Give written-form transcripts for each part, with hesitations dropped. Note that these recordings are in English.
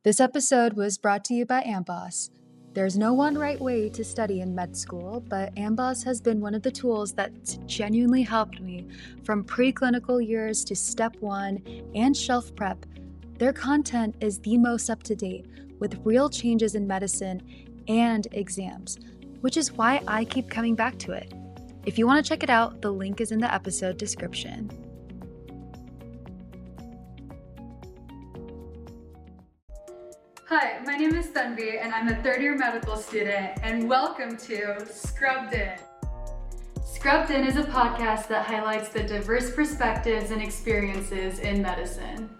This episode was brought to you by AMBOSS. There's no one right way to study in med school, but AMBOSS has been one of the tools that's genuinely helped me from preclinical years to step one and shelf prep. Their content is the most up to date, with real changes in medicine and exams, which is why I keep coming back to it. If you want to check it out, the link is in the episode description. Hi, my name is Tanvi, and I'm a third-year medical student, and welcome to Scrubbed In. Scrubbed In is a podcast that highlights the diverse perspectives and experiences in medicine.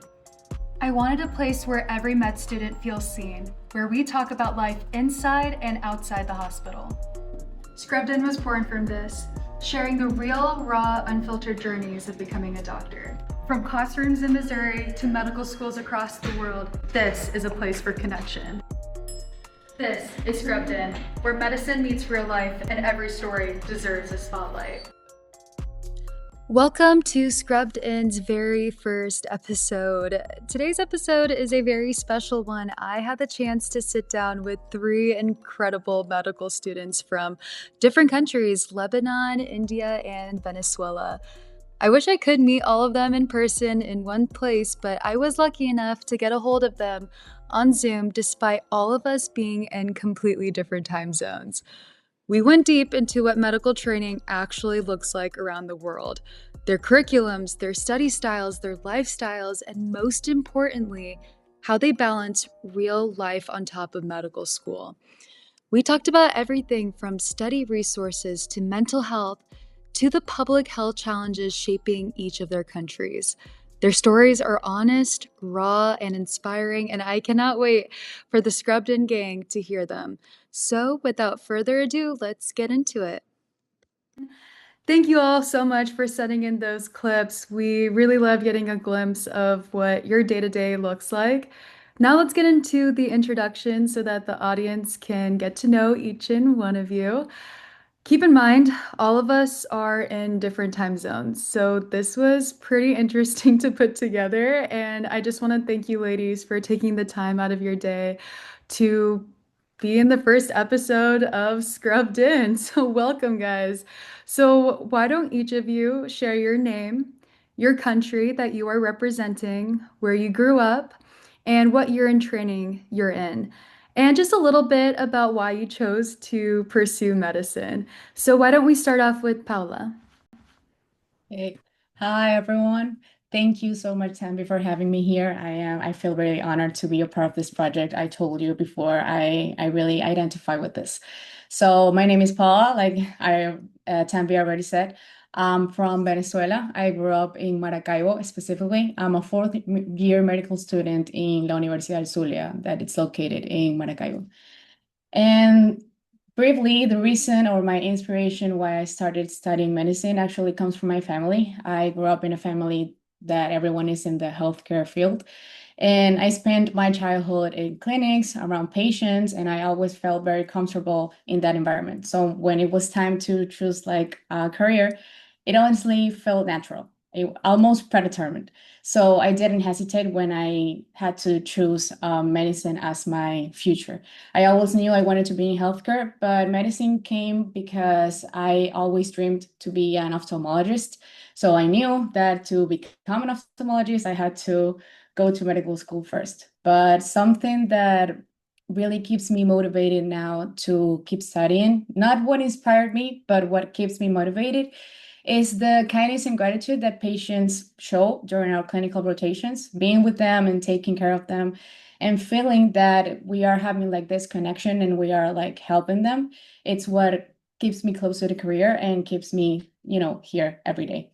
I wanted a place where every med student feels seen, where we talk about life inside and outside the hospital. Scrubbed In was born from this, sharing the real, raw, unfiltered journeys of becoming a doctor. From classrooms in Missouri to medical schools across the world, this is a place for connection. This is Scrubbed In, where medicine meets real life and every story deserves a spotlight. Welcome to Scrubbed In's very first episode. Today's episode is a very special one. I had the chance to sit down with three incredible medical students from different countries: Lebanon, India, and Venezuela. I wish I could meet all of them in person in one place, but I was lucky enough to get a hold of them on Zoom despite all of us being in completely different time zones. We went deep into what medical training actually looks like around the world, their curriculums, their study styles, their lifestyles, and most importantly, how they balance real life on top of medical school. We talked about everything from study resources to mental health to the public health challenges shaping each of their countries. Their stories are honest, raw, and inspiring, and I cannot wait for the Scrubbed In gang to hear them. So, without further ado, let's get into it. Thank you all so much for sending in those clips. We really love getting a glimpse of what your day-to-day looks like. Now let's get into the introduction so that the audience can get to know each and one of you. Keep in mind, all of us are in different time zones, so this was pretty interesting to put together, and I just want to thank you ladies for taking the time out of your day to be in the first episode of Scrubbed In. So welcome, guys. So why don't each of you share your name, your country that you are representing, where you grew up, and what year in training you're in? And just a little bit about why you chose to pursue medicine. So why don't we start off with Paula? Hey. Hi, everyone. Thank you so much, Tammy, for having me here. I feel very honored to be a part of this project. I told you before, I really identify with this. So my name is Paula, like Tammy already said. I'm from Venezuela. I grew up in Maracaibo specifically. I'm a fourth year medical student in La Universidad del Zulia, that it's located in Maracaibo. And briefly, the reason or my inspiration why I started studying medicine actually comes from my family. I grew up in a family that everyone is in the healthcare field. And I spent my childhood in clinics around patients, and I always felt very comfortable in that environment. So when it was time to choose like a career, it honestly felt natural, almost predetermined. So I didn't hesitate when I had to choose medicine as my future. I always knew I wanted to be in healthcare, but medicine came because I always dreamed to be an ophthalmologist. So I knew that to become an ophthalmologist, I had to go to medical school first. But something that really keeps me motivated now to keep studying, not what inspired me, but what keeps me motivated, is the kindness and gratitude that patients show during our clinical rotations, being with them and taking care of them and feeling that we are having like this connection and we are like helping them. It's what keeps me close to the career and keeps me, here every day.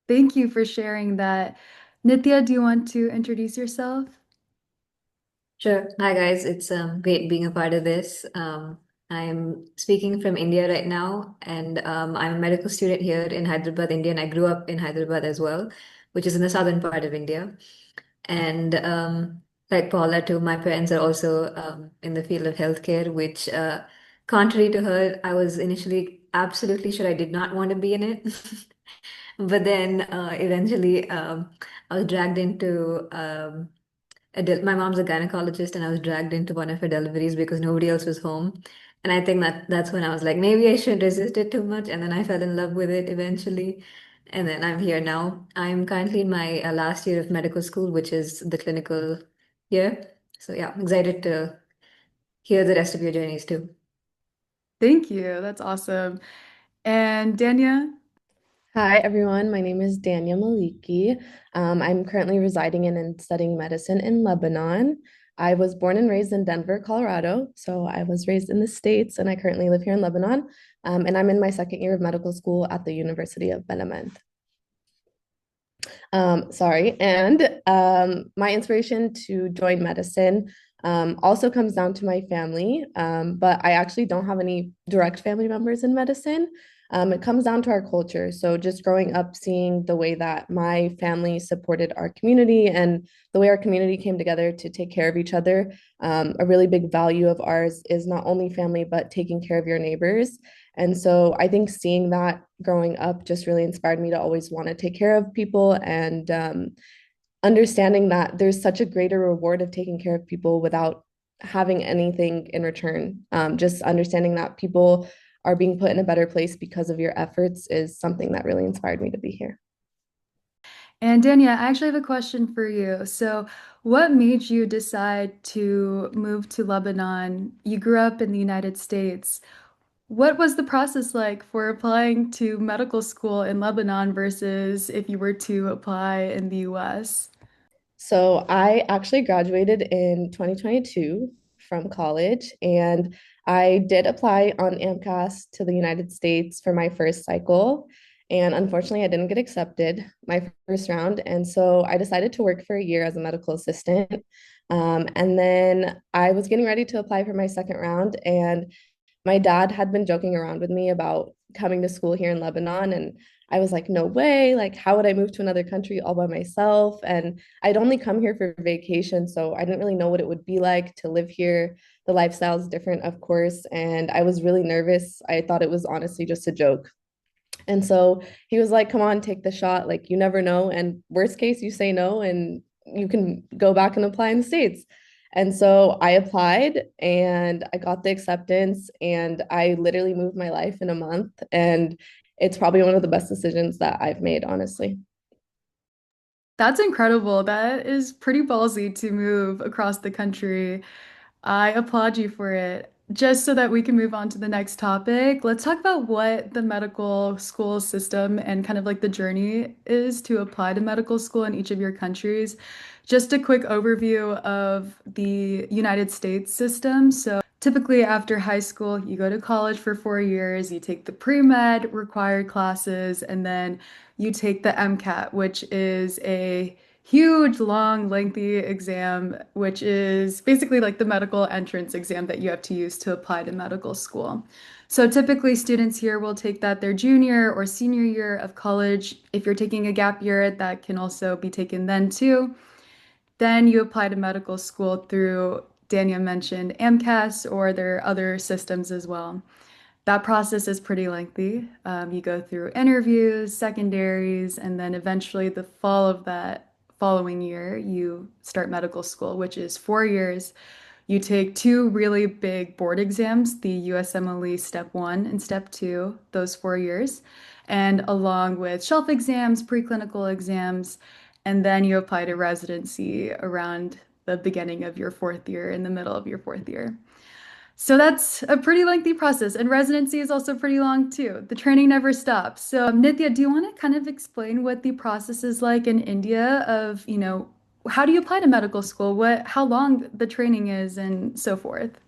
Thank you for sharing that. Nithya, do you want to introduce yourself? Sure. Hi, guys. It's great being a part of this. I'm speaking from India right now, and I'm a medical student here in Hyderabad, India, and I grew up in Hyderabad as well, which is in the southern part of India. And like Paula, too, my parents are also in the field of healthcare, which, contrary to her, I was initially absolutely sure I did not want to be in it. But then eventually I was dragged into my mom's a gynecologist, and I was dragged into one of her deliveries because nobody else was home. And I think that's when I was like, maybe I shouldn't resist it too much. And then I fell in love with it eventually. And then I'm here now. I'm currently in my last year of medical school, which is the clinical year. So yeah, I'm excited to hear the rest of your journeys too. Thank you. That's awesome. And Dania? Hi, everyone. My name is Dania Maliki. I'm currently residing in and studying medicine in Lebanon. I was born and raised in Denver, Colorado. So I was raised in the States and I currently live here in Lebanon. And I'm in my second year of medical school at the University of Benemend. Sorry. And my inspiration to join medicine also comes down to my family, but I actually don't have any direct family members in medicine. It comes down to our culture. So just growing up, seeing the way that my family supported our community and the way our community came together to take care of each other. A really big value of ours is not only family, but taking care of your neighbors. And so I think seeing that growing up just really inspired me to always want to take care of people and understanding that there's such a greater reward of taking care of people without having anything in return. Just understanding that people are being put in a better place because of your efforts is something that really inspired me to be here. And Dania, I actually have a question for you. So, what made you decide to move to Lebanon? You grew up in the United States. What was the process like for applying to medical school in Lebanon versus if you were to apply in the US? So I actually graduated in 2022 from college, and I did apply on AMCAS to the United States for my first cycle. And unfortunately, I didn't get accepted my first round. And so I decided to work for a year as a medical assistant. And then I was getting ready to apply for my second round, and my dad had been joking around with me about coming to school here in Lebanon. And I was like, no way. Like, how would I move to another country all by myself? And I'd only come here for vacation. So I didn't really know what it would be like to live here. The lifestyle is different, of course. And I was really nervous. I thought it was honestly just a joke. And so he was like, come on, take the shot. Like, you never know. And worst case, you say no and you can go back and apply in the States. And so I applied and I got the acceptance and I literally moved my life in a month. And it's probably one of the best decisions that I've made, honestly. That's incredible. That is pretty ballsy to move across the country. I applaud you for it. Just so that we can move on to the next topic, let's talk about what the medical school system and kind of like the journey is to apply to medical school in each of your countries. Just a quick overview of the United States system. So, typically, after high school, you go to college for 4 years, you take the pre-med required classes, and then you take the MCAT, which is a huge, long, lengthy exam, which is basically like the medical entrance exam that you have to use to apply to medical school. So typically, students here will take that their junior or senior year of college. If you're taking a gap year, that can also be taken then too. Then you apply to medical school through, Dania mentioned, AMCAS, or there are other systems as well. That process is pretty lengthy. You go through interviews, secondaries, and then eventually the fall of that following year, you start medical school, which is 4 years. You take two really big board exams, the USMLE Step 1 and Step 2, those 4 years, and along with shelf exams, preclinical exams, and then you apply to residency around the beginning of your fourth year, in the middle of your fourth year. So that's a pretty lengthy process, and residency is also pretty long too. The training never stops. So, Nithya, do you want to kind of explain what the process is like in India of, how do you apply to medical school? How long the training is and so forth?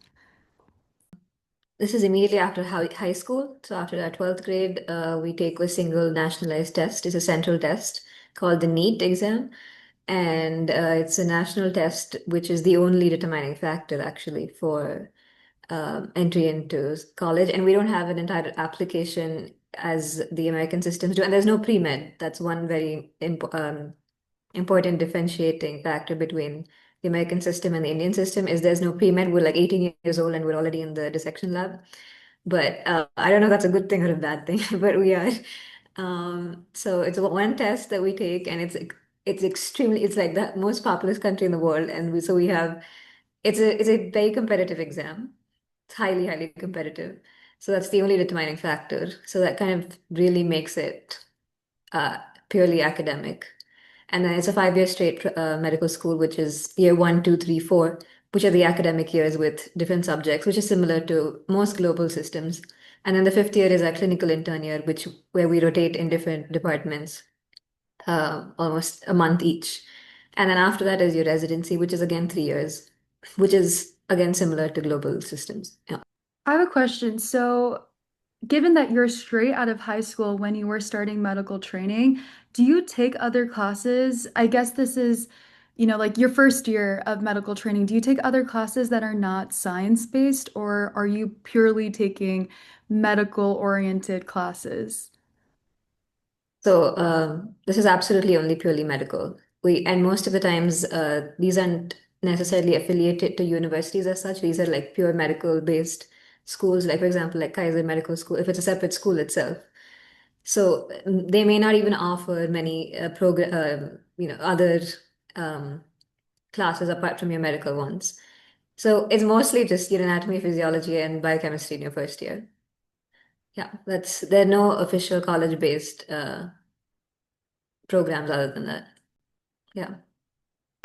This is immediately after high school. So after our 12th grade, we take a single nationalized test. It's a central test called the NEET exam. And it's a national test, which is the only determining factor actually for entry into college. And we don't have an entire application as the American systems do. And there's no pre-med. That's one very important differentiating factor between the American system and the Indian system is there's no pre-med. We're like 18 years old and we're already in the dissection lab. But I don't know if that's a good thing or a bad thing, but we are. So it's one test that we take, and it's it's like the most populous country in the world, and so we have it's a very competitive exam. It's highly, highly competitive. So that's the only determining factor. So that kind of really makes it uh, purely academic. And then it's a 5 year straight medical school, which is year one, two, three, four, which are the academic years with different subjects, which is similar to most global systems. And then the fifth year is our clinical intern year, which where we rotate in different departments, almost a month each. And then after that is your residency, which is again 3 years, which is again similar to global systems. Yeah. I have a question. So, given that you're straight out of high school when you were starting medical training, do you take other classes? I guess this is, like your first year of medical training. Do you take other classes that are not science-based, or are you purely taking medical-oriented classes? So this is absolutely only purely medical. And most of the times these aren't necessarily affiliated to universities as such. These are like pure medical based schools, like for example, like Kaiser Medical School, if it's a separate school itself. So they may not even offer many other um, classes apart from your medical ones. So it's mostly just your anatomy, physiology, and biochemistry in your first year. Yeah, there are no official college-based programs other than that. Yeah.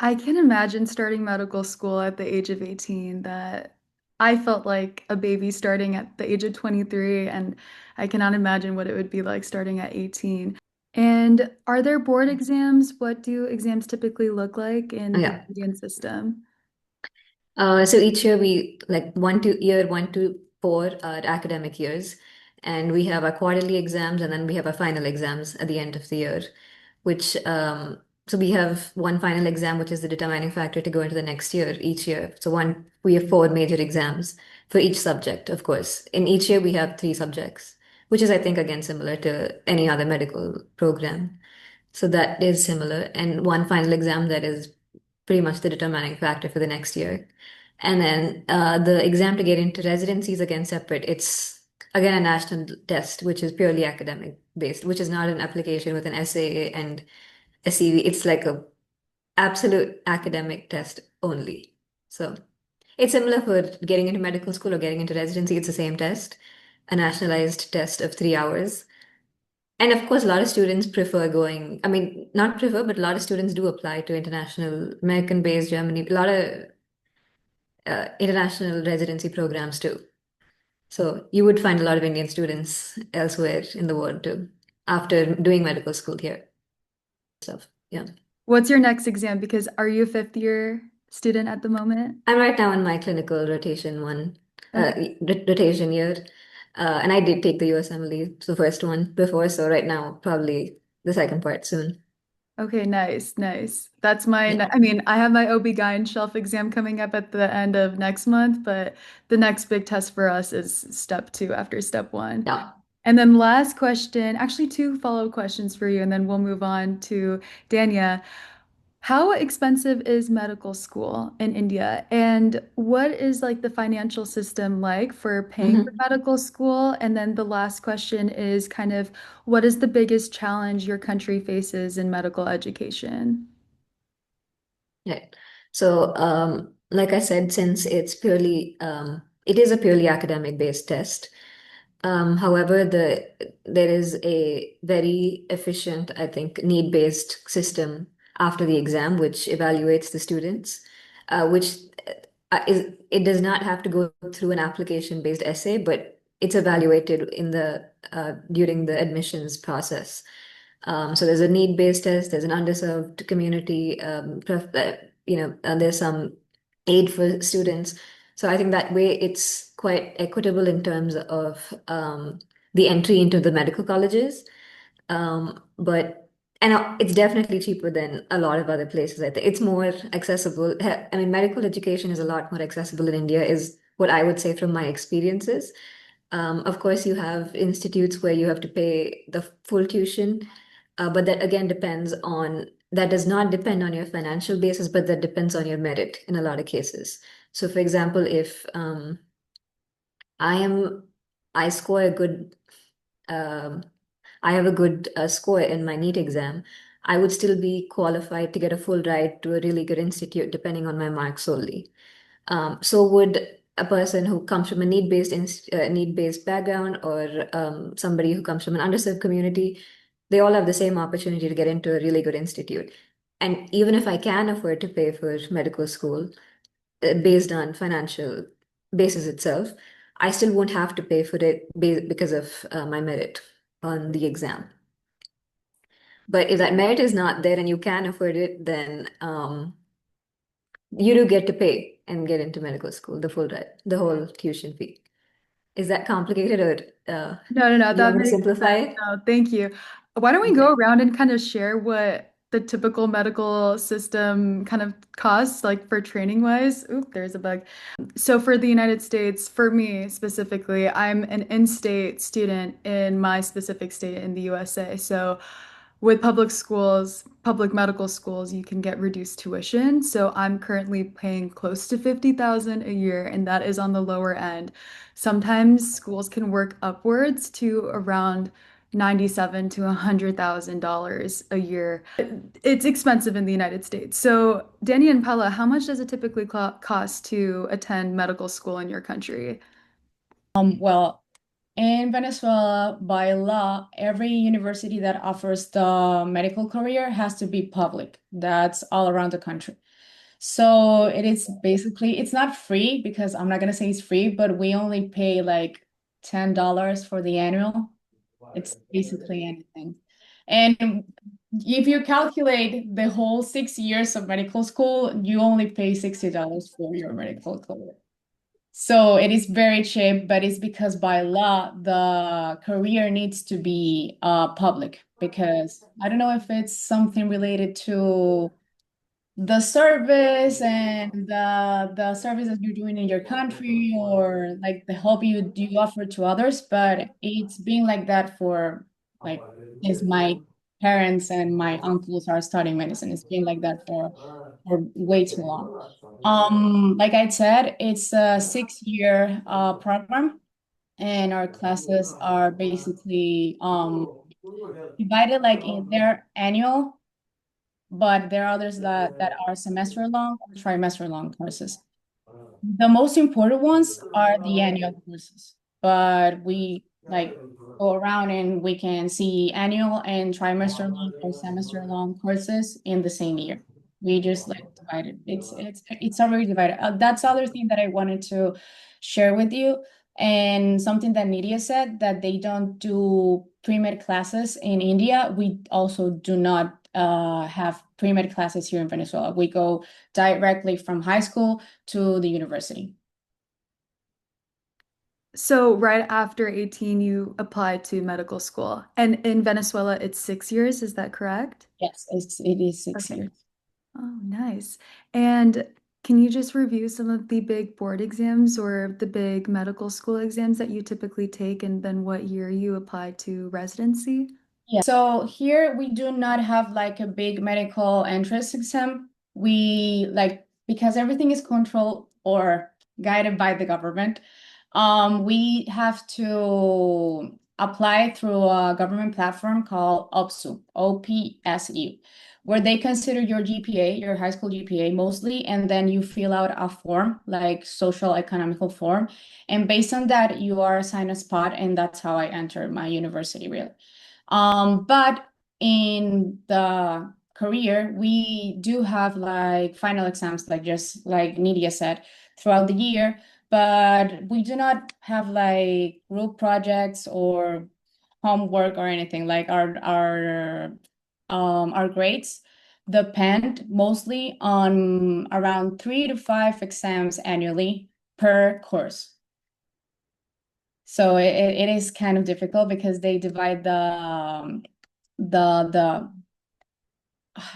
I can imagine starting medical school at the age of 18 that I felt like a baby starting at the age of 23, and I cannot imagine what it would be like starting at 18. And are there board exams? What do exams typically look like in the Yeah. Indian system? So each year we like year one to four are academic years, and we have our quarterly exams, and then we have our final exams at the end of the year, which so we have one final exam, which is the determining factor to go into the next year each year. So we have four major exams for each subject, of course. In each year we have three subjects, which is I think again similar to any other medical program. So that is similar, and one final exam that is pretty much the determining factor for the next year. And then the exam to get into residency is again separate. It's again a national test, which is purely academic based, which is not an application with an essay and a CV. It's like a absolute academic test only. So it's similar for getting into medical school or getting into residency. It's the same test, a nationalized test of 3 hours. And of course, a lot of students prefer going, I mean, not prefer, but a lot of students do apply to international, American-based Germany, a lot of international residency programs too. So you would find a lot of Indian students elsewhere in the world too, after doing medical school here. Stuff. Yeah. What's your next exam? Because are you a fifth year student at the moment? I'm right now in my clinical rotation one, Okay. rotation year. And I did take the USMLE, the first one before, so right now probably the second part soon. Okay, nice, nice. That's my, Yeah. I mean, I have my OB-GYN shelf exam coming up at the end of next month, but the next big test for us is step two after step one. Yeah. And then last question, actually two follow-up questions for you, and then we'll move on to Dania. How expensive is medical school in India? And what is like the financial system like for paying for Mhm. medical school? And then the last question is kind of what is the biggest challenge your country faces in medical education? Right. So, like I said, since it is a purely academic based test. However, there is a very efficient, I think, need-based system after the exam, which evaluates the students, which it does not have to go through an application-based essay, but it's evaluated during the admissions process. So there's a need-based test, there's an underserved community, there's some aid for students. So I think that way it's quite equitable in terms of the entry into the medical colleges. But and it's definitely cheaper than a lot of other places. I think it's more accessible. I mean, medical education is a lot more accessible in India, is what I would say from my experiences. Of course, you have institutes where you have to pay the full tuition, but that does not depend on your financial basis, but that depends on your merit in a lot of cases. So, for example, if I am, I score a good, um, I have a good score in my NEET exam, I would still be qualified to get a full ride to a really good institute, depending on my marks solely. So would a person who comes from a need-based background, or somebody who comes from an underserved community, they all have the same opportunity to get into a really good institute. And even if I can afford to pay for medical school, based on financial basis itself, I still won't have to pay for it because of my merit on the exam. But if that merit is not there and you can afford it, then you do get to pay and get into medical school, the whole tuition fee. Is that complicated, or No, you that want me to makes simplify sense. it? No, thank you. Why don't we Okay. go around and kind of share what the typical medical system kind of costs, like for training wise? Oop, there's a bug. So for the United States, for me specifically, I'm an in-state student in my specific state in the USA. So with public schools, public medical schools, you can get reduced tuition. So I'm currently paying close to 50,000 a year, and that is on the lower end. Sometimes schools can work upwards to around 97 to $100,000 a year. It's expensive in the United States. So, Danny and Pella, how much does it typically cost to attend medical school in your country? Well, in Venezuela, by law, every university that offers the medical career has to be public. That's all around the country. So it is basically, it's not free because I'm not gonna say it's free, but we only pay like $10 for the annual. It's basically anything. And if you calculate the whole 6 years of medical school, you only pay $60 for your medical career. So it is very cheap, but it's because by law, the career needs to be public, because I don't know if it's something related to the service and the services you're doing in your country, or like the help you offer to others, but it's been like that for like since my parents and my uncles are studying medicine. It's been like that for way too long. Like I said, it's a 6 year program, and our classes are basically divided like in their annual, but there are others that are semester long or trimester long courses. The most important ones are the annual courses, but we like go around and we can see annual and trimester long or semester long courses in the same year. We just like divide it. It's already divided. That's the other thing that I wanted to share with you, and something that Nidia said, that they don't do pre-med classes in India. We also do not have pre-med classes here in Venezuela. We go directly from high school to the university. So, right after 18, you applied to medical school. And in Venezuela, it's 6 years, is that correct? Yes, it is 6 years. Okay. Oh, nice. And can you just review some of the big board exams or the big medical school exams that you typically take, and then what year you applied to residency? Yeah. So here we do not have like a big medical entrance exam. We like, because everything is controlled or guided by the government. We have to apply through a government platform called OPSU, OPSU, where they consider your GPA, your high school GPA mostly, and then you fill out a form, like social economical form. And based on that, you are assigned a spot, and that's how I entered my university, really. But in the career, we do have like final exams, like just like Nidia said, throughout the year, but we do not have like group projects or homework or anything. Like our grades depend mostly on around 3 to 5 exams annually per course. So it is kind of difficult because they divide the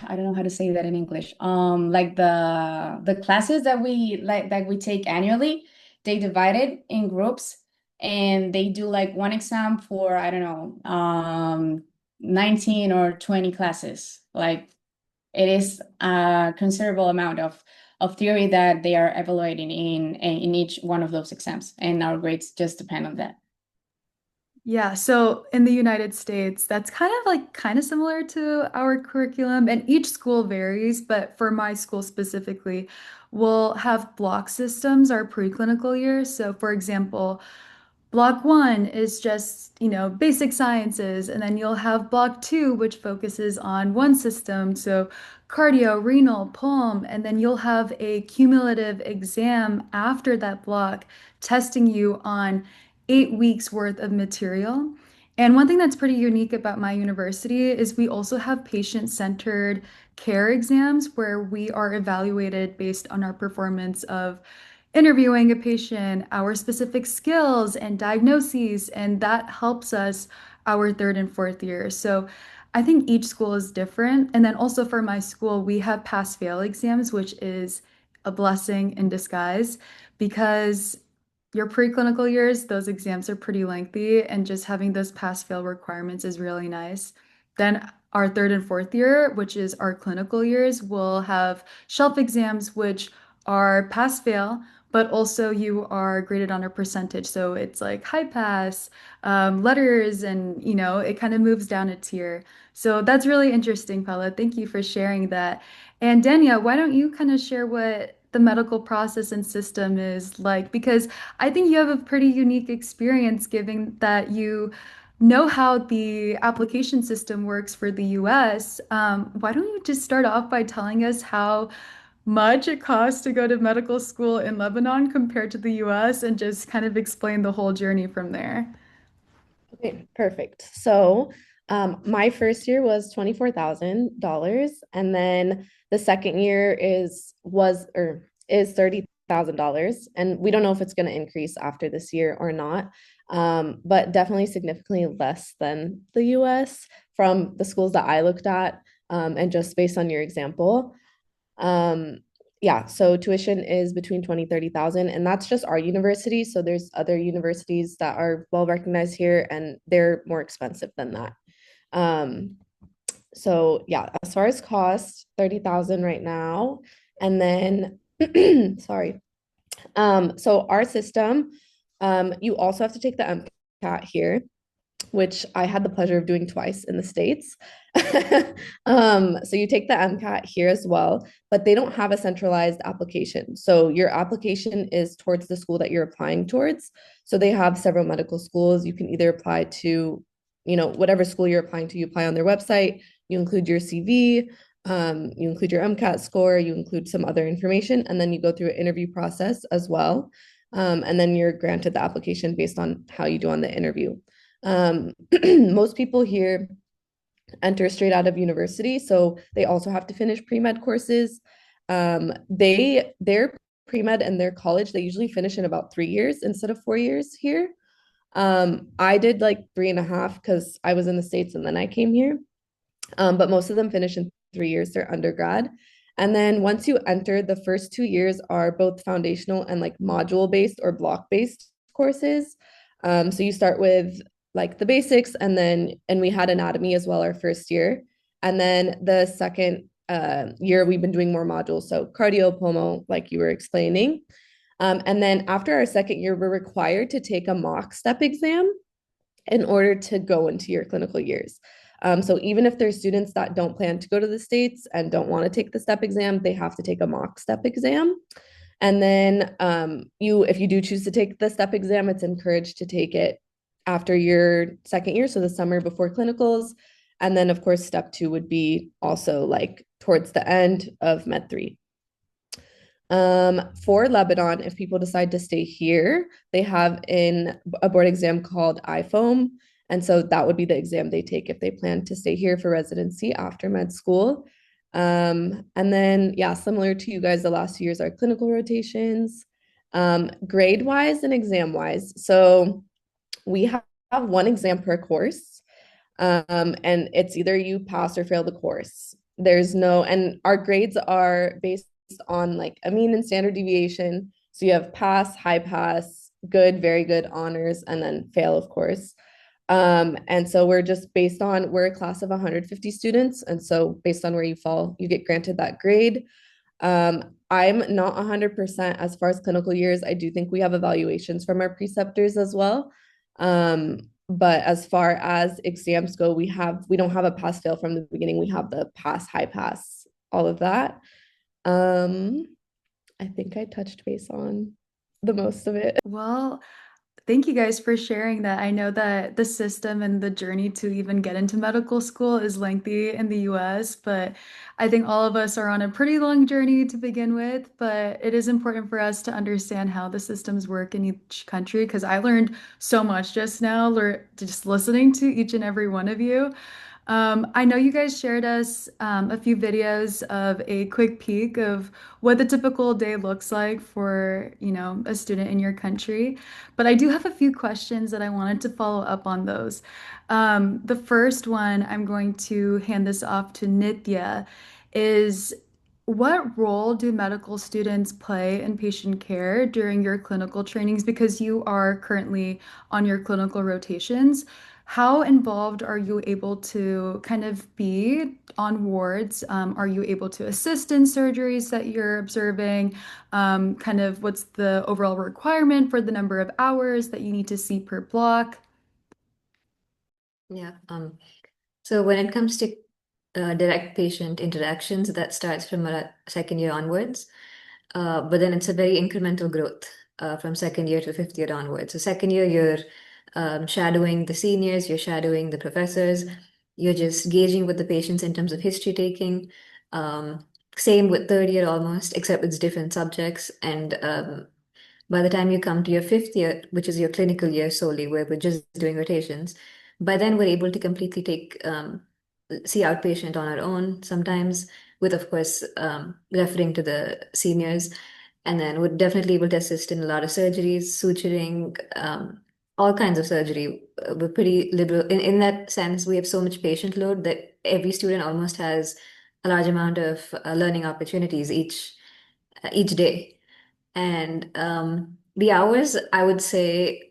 I don't know how to say that in English. Like the classes that we take annually, they divide it in groups, and they do like one exam for, I don't know, 19 or 20 classes. Like it is a considerable amount of theory that they are evaluating in each one of those exams, and our grades just depend on that. Yeah, so in the United States, that's kind of similar to our curriculum, and each school varies, but for my school specifically, we'll have block systems our preclinical years. So for example, block one is just, basic sciences, and then you'll have block two, which focuses on one system, so cardio, renal, pulm, and then you'll have a cumulative exam after that block testing you on 8 weeks worth of material. And one thing that's pretty unique about my university is we also have patient-centered care exams where we are evaluated based on our performance of interviewing a patient, our specific skills and diagnoses, and that helps us our third and fourth year. So I think each school is different. And then also for my school, we have pass fail exams, which is a blessing in disguise because your preclinical years, those exams are pretty lengthy, and just having those pass fail requirements is really nice. Then our third and fourth year, which is our clinical years, will have shelf exams, which are pass fail, but also you are graded on a percentage. So it's like high pass, letters, and it kind of moves down a tier. So that's really interesting, Paula. Thank you for sharing that. And Dania, why don't you kind of share what the medical process and system is like? Because I think you have a pretty unique experience given that you know how the application system works for the US. Why don't you just start off by telling us how much it costs to go to medical school in Lebanon compared to the US and just kind of explain the whole journey from there? Okay, perfect. So, my first year was $24,000, and then the second year is $30,000, and we don't know if it's going to increase after this year or not, but definitely significantly less than the U.S. from the schools that I looked at, and just based on your example. Um, yeah, so tuition is between 20, 30,000, and that's just our university. So there's other universities that are well recognized here, and they're more expensive than that. Um, so yeah, as far as cost, 30,000 right now. And then sorry. So our system, you also have to take the MCAT here, which I had the pleasure of doing twice in the States. So you take the MCAT here as well, but they don't have a centralized application. So your application is towards the school that you're applying towards. So they have several medical schools. You can either apply to, whatever school you're applying to, you apply on their website, you include your CV, you include your MCAT score, you include some other information, and then you go through an interview process as well. And then you're granted the application based on how you do on the interview. Most people here enter straight out of university, so they also have to finish pre-med courses. Their pre-med and their college, they usually finish in about 3 years instead of 4 years here. I did like 3.5 because I was in the States and then I came here. But most of them finish in 3 years, their undergrad. And then once you enter, the first 2 years are both foundational and like module based or block based courses. So you start with like the basics, and we had anatomy as well our first year. And then the second year, we've been doing more modules. So cardio, pulmo, like you were explaining. And then after our second year, we're required to take a mock step exam in order to go into your clinical years. So even if there's students that don't plan to go to the States and don't want to take the step exam, they have to take a mock step exam. And then if you do choose to take the step exam, it's encouraged to take it after your second year, so the summer before clinicals. And then, of course, step two would be also like towards the end of Med 3. For Lebanon, if people decide to stay here, they have a board exam called IFOAM. And so that would be the exam they take if they plan to stay here for residency after med school. And then, yeah, similar to you guys, the last 2 years are clinical rotations, grade-wise and exam-wise. So we have one exam per course, and it's either you pass or fail the course. And our grades are based on like a mean and standard deviation. So you have pass, high pass, good, very good, honors, and then fail, of course. And so we're a class of 150 students. And so based on where you fall, you get granted that grade. I'm not 100% as far as clinical years. I do think we have evaluations from our preceptors as well. But as far as exams go, we don't have a pass fail from the beginning. We have the pass, high pass, all of that. Um, I think I touched base on the most of it. Well, thank you guys for sharing that. I know that the system and the journey to even get into medical school is lengthy in the US, but I think all of us are on a pretty long journey to begin with. But it is important for us to understand how the systems work in each country because I learned so much just now, just listening to each and every one of you. I know you guys shared us a few videos of a quick peek of what the typical day looks like for, a student in your country. But I do have a few questions that I wanted to follow up on those. The first one, I'm going to hand this off to Nithya, is what role do medical students play in patient care during your clinical trainings? Because you are currently on your clinical rotations. How involved are you able to kind of be on wards? Are you able to assist in surgeries that you're observing? Kind of what's the overall requirement for the number of hours that you need to see per block? Yeah. So when it comes to direct patient interactions, that starts from second year onwards. But then it's a very incremental growth from second year to fifth year onwards. So second year, you're shadowing the seniors, you're shadowing the professors, you're just gauging with the patients in terms of history taking. Same with third year almost, except it's different subjects. And by the time you come to your fifth year, which is your clinical year solely, where we're just doing rotations, by then we're able to completely see outpatient on our own sometimes, with of course referring to the seniors, and then we're definitely able to assist in a lot of surgeries, suturing, all kinds of surgery. We're pretty liberal in that sense. We have so much patient load that every student almost has a large amount of learning opportunities each day. And the hours, I would say,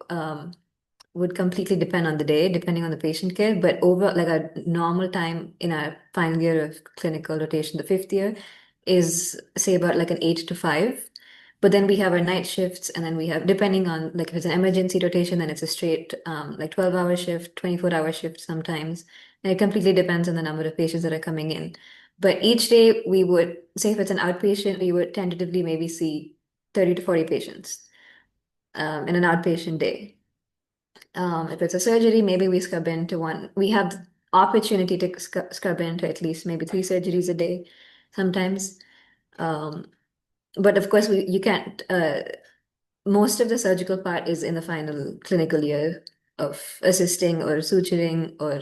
would completely depend on the day, depending on the patient care. But over like a normal time in our final year of clinical rotation, the fifth year, is say about like an 8 to 5. But then we have our night shifts, and then we have, depending on like if it's an emergency rotation, then it's a straight like 12-hour shift, 24-hour shift sometimes. And it completely depends on the number of patients that are coming in. But each day we would say if it's an outpatient, we would tentatively maybe see 30 to 40 patients in an outpatient day. If it's a surgery, maybe we scrub into one. We have the opportunity to scrub into at least maybe 3 surgeries a day sometimes. Um, but of course, you can't. Most of the surgical part is in the final clinical year of assisting or suturing or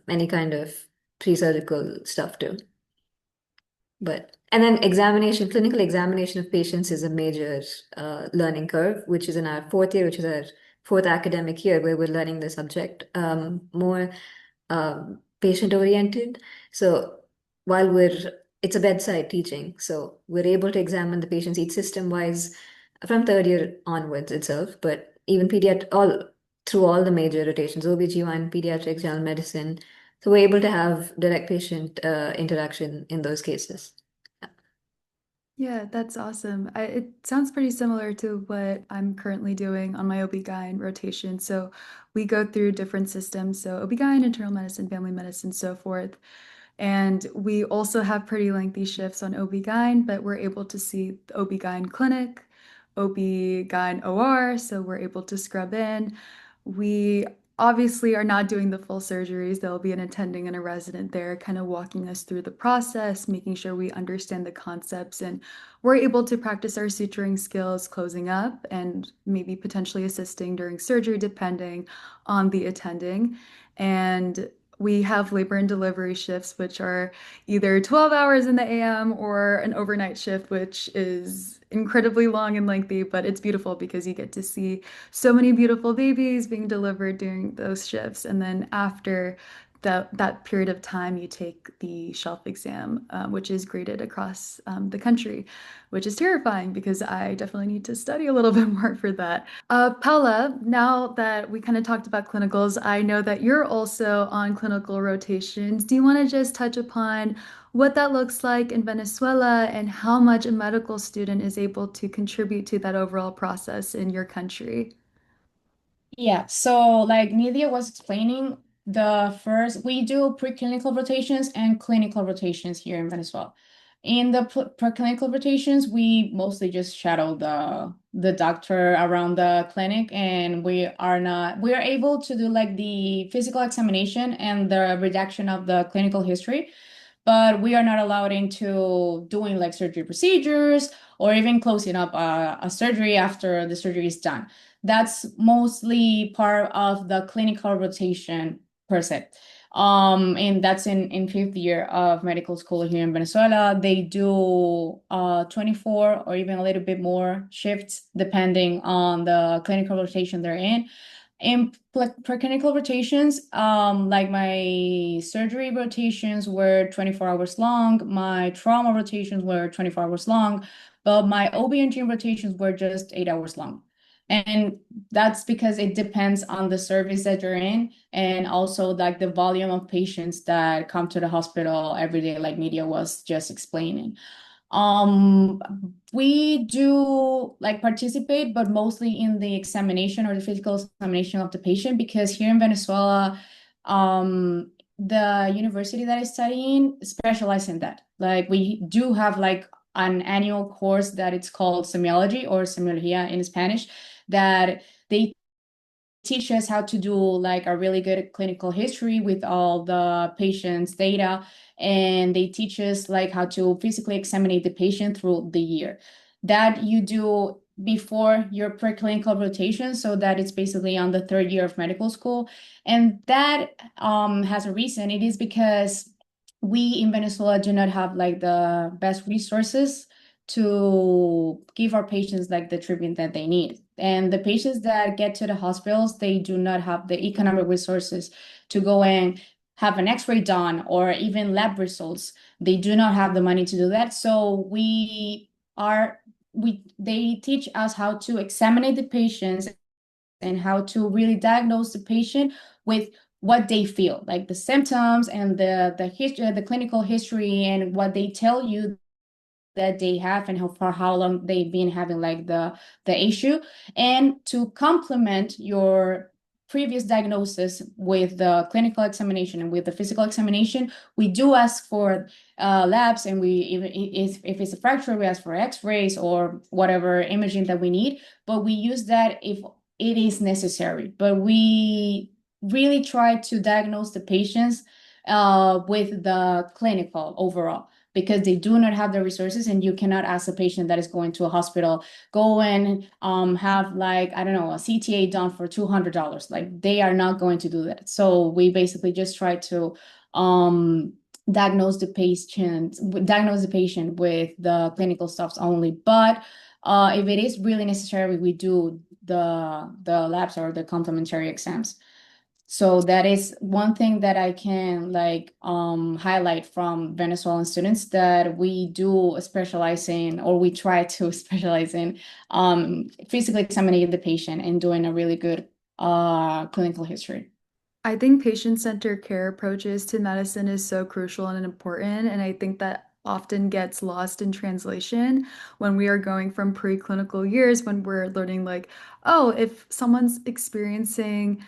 any kind of pre-surgical stuff too. But and then examination, clinical examination of patients is a major learning curve, which is in our fourth year, which is our fourth academic year, where we're learning the subject more patient oriented. So while it's a bedside teaching, so we're able to examine the patients each system wise from third year onwards itself, but even all through all the major rotations, OBGYN, pediatrics, general medicine. So we're able to have direct patient interaction in those cases. Yeah, that's awesome. It sounds pretty similar to what I'm currently doing on my OB-GYN rotation. So we go through different systems, so OB-GYN, internal medicine, family medicine, so forth. And we also have pretty lengthy shifts on OB-GYN, but we're able to see the OB-GYN clinic, OB-GYN OR, so we're able to scrub in. We obviously are not doing the full surgeries. There'll be an attending and a resident there, kind of walking us through the process, making sure we understand the concepts, and we're able to practice our suturing skills closing up and maybe potentially assisting during surgery, depending on the attending. And we have labor and delivery shifts, which are either 12 hours in the AM or an overnight shift, which is incredibly long and lengthy, but it's beautiful because you get to see so many beautiful babies being delivered during those shifts. And then after that period of time, you take the shelf exam, which is graded across the country, which is terrifying because I definitely need to study a little bit more for that. Paula, now that we kind of talked about clinicals, I know that you're also on clinical rotations. Do you want to just touch upon what that looks like in Venezuela and how much a medical student is able to contribute to that overall process in your country? Yeah, so like Nidia was explaining, the first we do preclinical rotations and clinical rotations here in Venezuela. In the preclinical rotations, we mostly just shadow the doctor around the clinic, and we are able to do like the physical examination and the redaction of the clinical history, but we are not allowed into doing like surgery procedures or even closing up a surgery after the surgery is done. That's mostly part of the clinical rotation per se. And that's in fifth year of medical school here in Venezuela. They do 24 or even a little bit more shifts depending on the clinical rotation they're in. In preclinical rotations, like my surgery rotations were 24 hours long, my trauma rotations were 24 hours long, but my OB-GYN rotations were just 8 hours long. And that's because it depends on the service that you're in, and also like the volume of patients that come to the hospital every day, like Media was just explaining. Um, we do like participate, but mostly in the examination or the physical examination of the patient, because here in Venezuela, the university that I study in specialize in that. Like we do have like an annual course that it's called semiology or semiología in Spanish, that they teach us how to do like a really good clinical history with all the patient's data, and they teach us like how to physically examine the patient through the year. That you do before your preclinical rotation, so that it's basically on the third year of medical school. And that has a reason. It is because we in Venezuela do not have like the best resources to give our patients like the treatment that they need. And the patients that get to the hospitals, they do not have the economic resources to go and have an x-ray done or even lab results. They do not have the money to do that. So they teach us how to examine the patients and how to really diagnose the patient with what they feel, like the symptoms and the history, the clinical history, and what they tell you that they have and for how long they've been having like the issue, and to complement your previous diagnosis with the clinical examination and with the physical examination. We do ask for labs, and we even if it's a fracture, we ask for x-rays or whatever imaging that we need, but we use that if it is necessary. But we really try to diagnose the patients with the clinical overall, because they do not have the resources, and you cannot ask a patient that is going to a hospital, go and have like, I don't know, a CTA done for $200. Like they are not going to do that. So we basically just try to diagnose the patient with the clinical stuffs only. But if it is really necessary, we do the labs or the complementary exams. So that is one thing that I can like highlight from Venezuelan students, that we do specialize in, or we try to specialize in, physically examining the patient and doing a really good clinical history. I think patient-centered care approaches to medicine is so crucial and important, and I think that often gets lost in translation when we are going from preclinical years, when we're learning like, oh, if someone's experiencing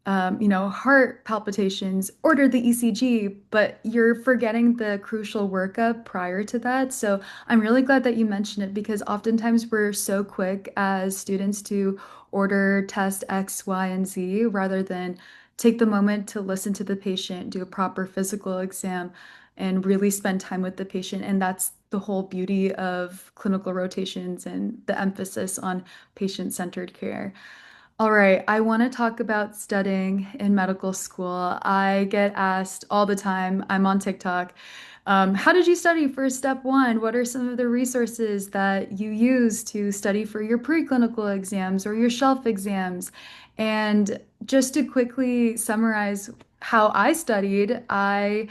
heart palpitations, order the ECG, but you're forgetting the crucial workup prior to that. So I'm really glad that you mentioned it, because oftentimes we're so quick as students to order test X, Y, and Z rather than take the moment to listen to the patient, do a proper physical exam, and really spend time with the patient. And that's the whole beauty of clinical rotations and the emphasis on patient-centered care. All right, I want to talk about studying in medical school. I get asked all the time, I'm on TikTok, how did you study for step one? What are some of the resources that you use to study for your preclinical exams or your shelf exams? And just to quickly summarize how I studied, I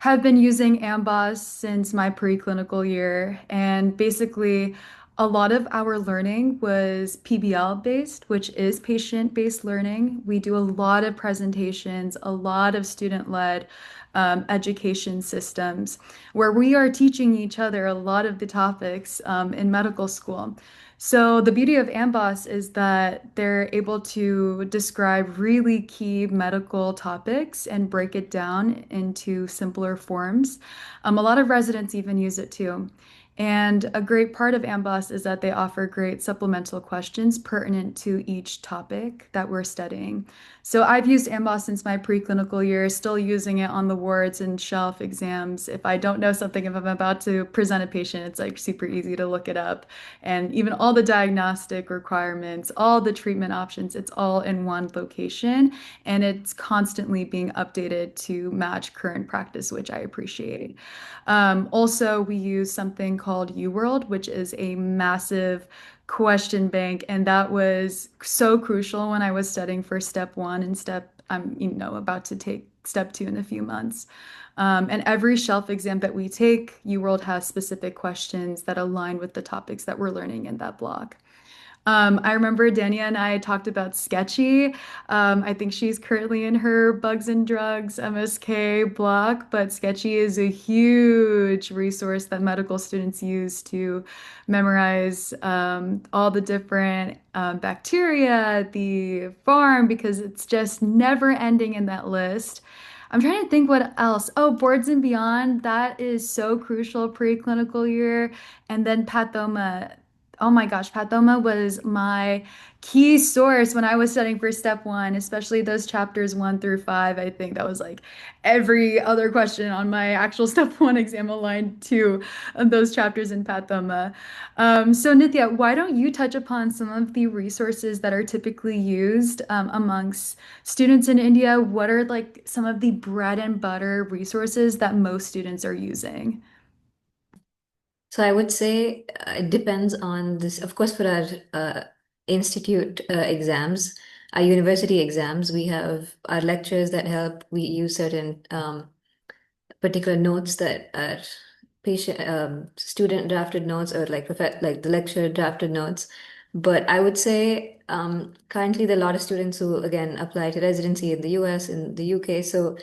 have been using AMBOSS since my preclinical year, and basically, A lot of our learning was PBL based, which is patient-based learning. We do a lot of presentations, a lot of student-led education systems where we are teaching each other a lot of the topics in medical school. So the beauty of AMBOSS is that they're able to describe really key medical topics and break it down into simpler forms. A lot of residents even use it too. And a great part of AMBOSS is that they offer great supplemental questions pertinent to each topic that we're studying. So I've used AMBOSS since my preclinical years, still using it on the wards and shelf exams. If I don't know something, if I'm about to present a patient, it's like super easy to look it up. And even all the diagnostic requirements, all the treatment options, it's all in one location. And it's constantly being updated to match current practice, which I appreciate. Also, we use something called UWorld, which is a massive question bank, and that was so crucial when I was studying for step one and I'm about to take step two in a few months. And every shelf exam that we take, UWorld has specific questions that align with the topics that we're learning in that block. I remember Dania and I talked about Sketchy. I think she's currently in her Bugs and Drugs MSK block, but Sketchy is a huge resource that medical students use to memorize all the different bacteria at the farm because it's just never ending in that list. I'm trying to think what else. Oh, Boards and Beyond, that is so crucial preclinical year. And then Pathoma. Oh my gosh, Pathoma was my key source when I was studying for step one, especially those chapters 1 through 5. I think that was like every other question on my actual step one exam aligned to those chapters in Pathoma. So Nithya, why don't you touch upon some of the resources that are typically used amongst students in India? What are like some of the bread and butter resources that most students are using? So I would say it depends on this. Of course, for our institute exams, our university exams, we have our lectures that help. We use certain particular notes that are patient student drafted notes or like the lecturer drafted notes. But I would say currently there are a lot of students who again apply to residency in the US, in the UK. So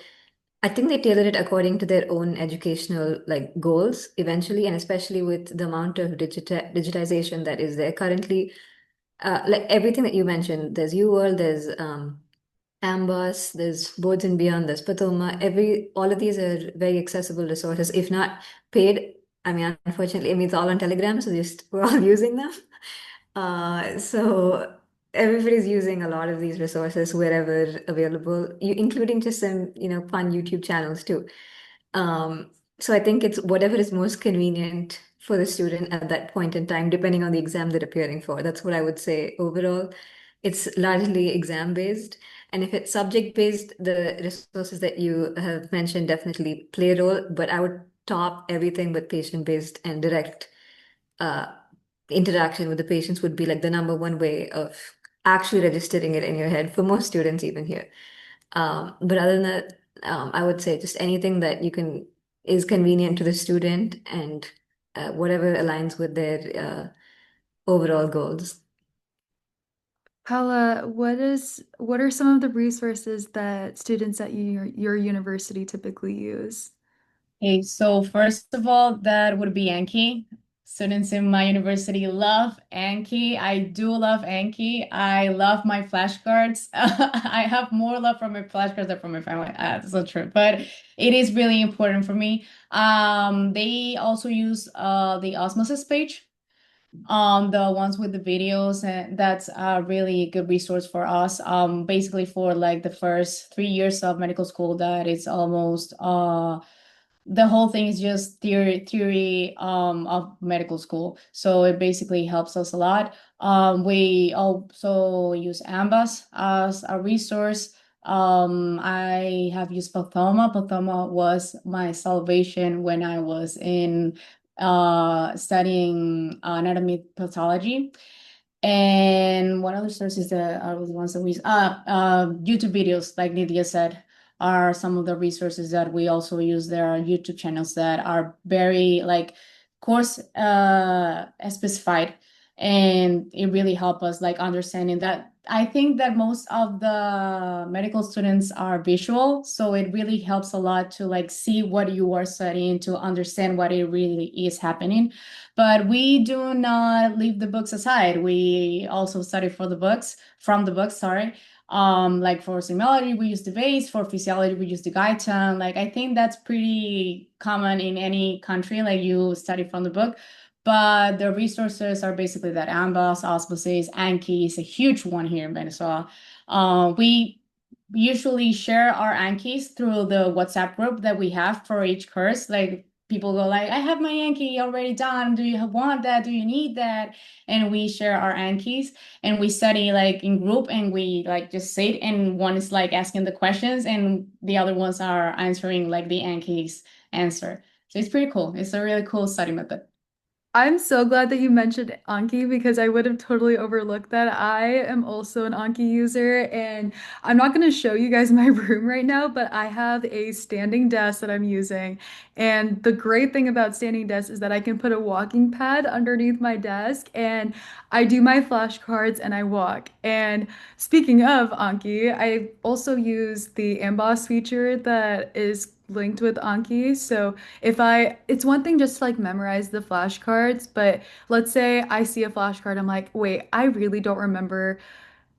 I think they tailor it according to their own educational like goals eventually, and especially with the amount of digitization that is there currently. Like everything that you mentioned, there's UWorld, there's Ambos, there's Boards and Beyond, there's Pathoma. All of these are very accessible resources, if not paid. I mean, unfortunately, I mean, it's all on Telegram, so just we're all using them. So everybody's using a lot of these resources wherever available, including just some, fun YouTube channels too. So I think it's whatever is most convenient for the student at that point in time, depending on the exam they're appearing for. That's what I would say. Overall, it's largely exam based. And if it's subject based, the resources that you have mentioned definitely play a role, but I would top everything with patient based and direct uh, interaction with the patients would be like the number one way of actually registering it in your head for most students, even here. But other than that, I would say just anything that you can is convenient to the student and whatever aligns with their overall goals. Paula, what are some of the resources that students at your university typically use? Okay, so first of all, that would be Anki. Students in my university love Anki. I do love Anki. I love my flashcards. I have more love for my flashcards than for my family. That's not true, but it is really important for me. They also use the Osmosis page, the ones with the videos, and that's a really good resource for us. Basically for like the first 3 years of medical school, that is almost the whole thing is just theory of medical school, so it basically helps us a lot. We also use Ambas as a resource. I have used Pathoma was my salvation when I was in studying anatomy pathology. And what other sources that are the ones that we use? YouTube videos, like Nydia said, are some of the resources that we also use. There are YouTube channels that are very like course specified, and it really helped us like understanding that. I think that most of the medical students are visual, so it really helps a lot to like see what you are studying to understand what it really is happening. But we do not leave the books aside. We also study from the books, sorry. Like for similarity, we use the base. For physiology, we use the guidance. Like I think that's pretty common in any country. Like you study from the book, but the resources are basically that AMBOSS, Osmosis, Anki is a huge one here in Venezuela. We usually share our Ankis through the WhatsApp group that we have for each course. Like people go like, I have my Anki already done. Do you want that? Do you need that? And we share our Ankis and we study like in group and we like just sit and one is like asking the questions and the other ones are answering like the Anki's answer. So it's pretty cool. It's a really cool study method. I'm so glad that you mentioned Anki because I would have totally overlooked that. I am also an Anki user, and I'm not going to show you guys my room right now, but I have a standing desk that I'm using. And the great thing about standing desks is that I can put a walking pad underneath my desk and I do my flashcards and I walk. And speaking of Anki, I also use the Amboss feature that is linked with Anki. So it's one thing just to like memorize the flashcards, but let's say I see a flashcard, I'm like, wait, I really don't remember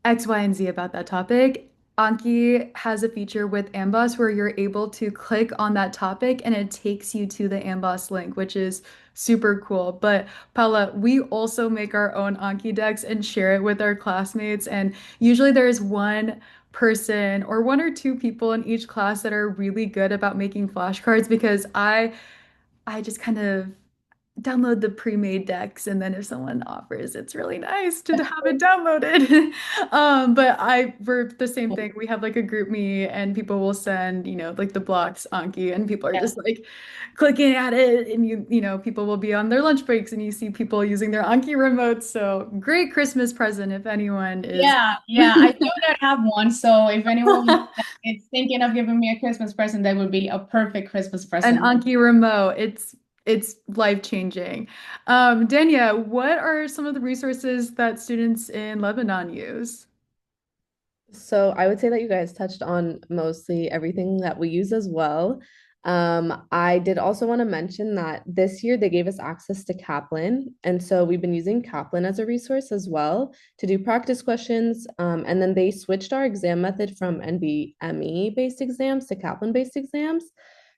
X, Y, and Z about that topic. Anki has a feature with Amboss where you're able to click on that topic and it takes you to the Amboss link, which is super cool. But Paula, we also make our own Anki decks and share it with our classmates. And usually there's one person or one or two people in each class that are really good about making flashcards because I just kind of download the pre-made decks and then if someone offers it's really nice to have it downloaded. But we're the same thing. We have like a group me and people will send, like the blocks Anki and people are Yeah. just like clicking at it and people will be on their lunch breaks and you see people using their Anki remotes. So great Christmas present if anyone is Yeah, I do not have one. So if anyone is thinking of giving me a Christmas present, that would be a perfect Christmas an present. Anki remote. It's life-changing. Dania, what are some of the resources that students in Lebanon use? So I would say that you guys touched on mostly everything that we use as well. I did also want to mention that this year they gave us access to Kaplan. And so we've been using Kaplan as a resource as well to do practice questions. And then they switched our exam method from NBME based exams to Kaplan based exams.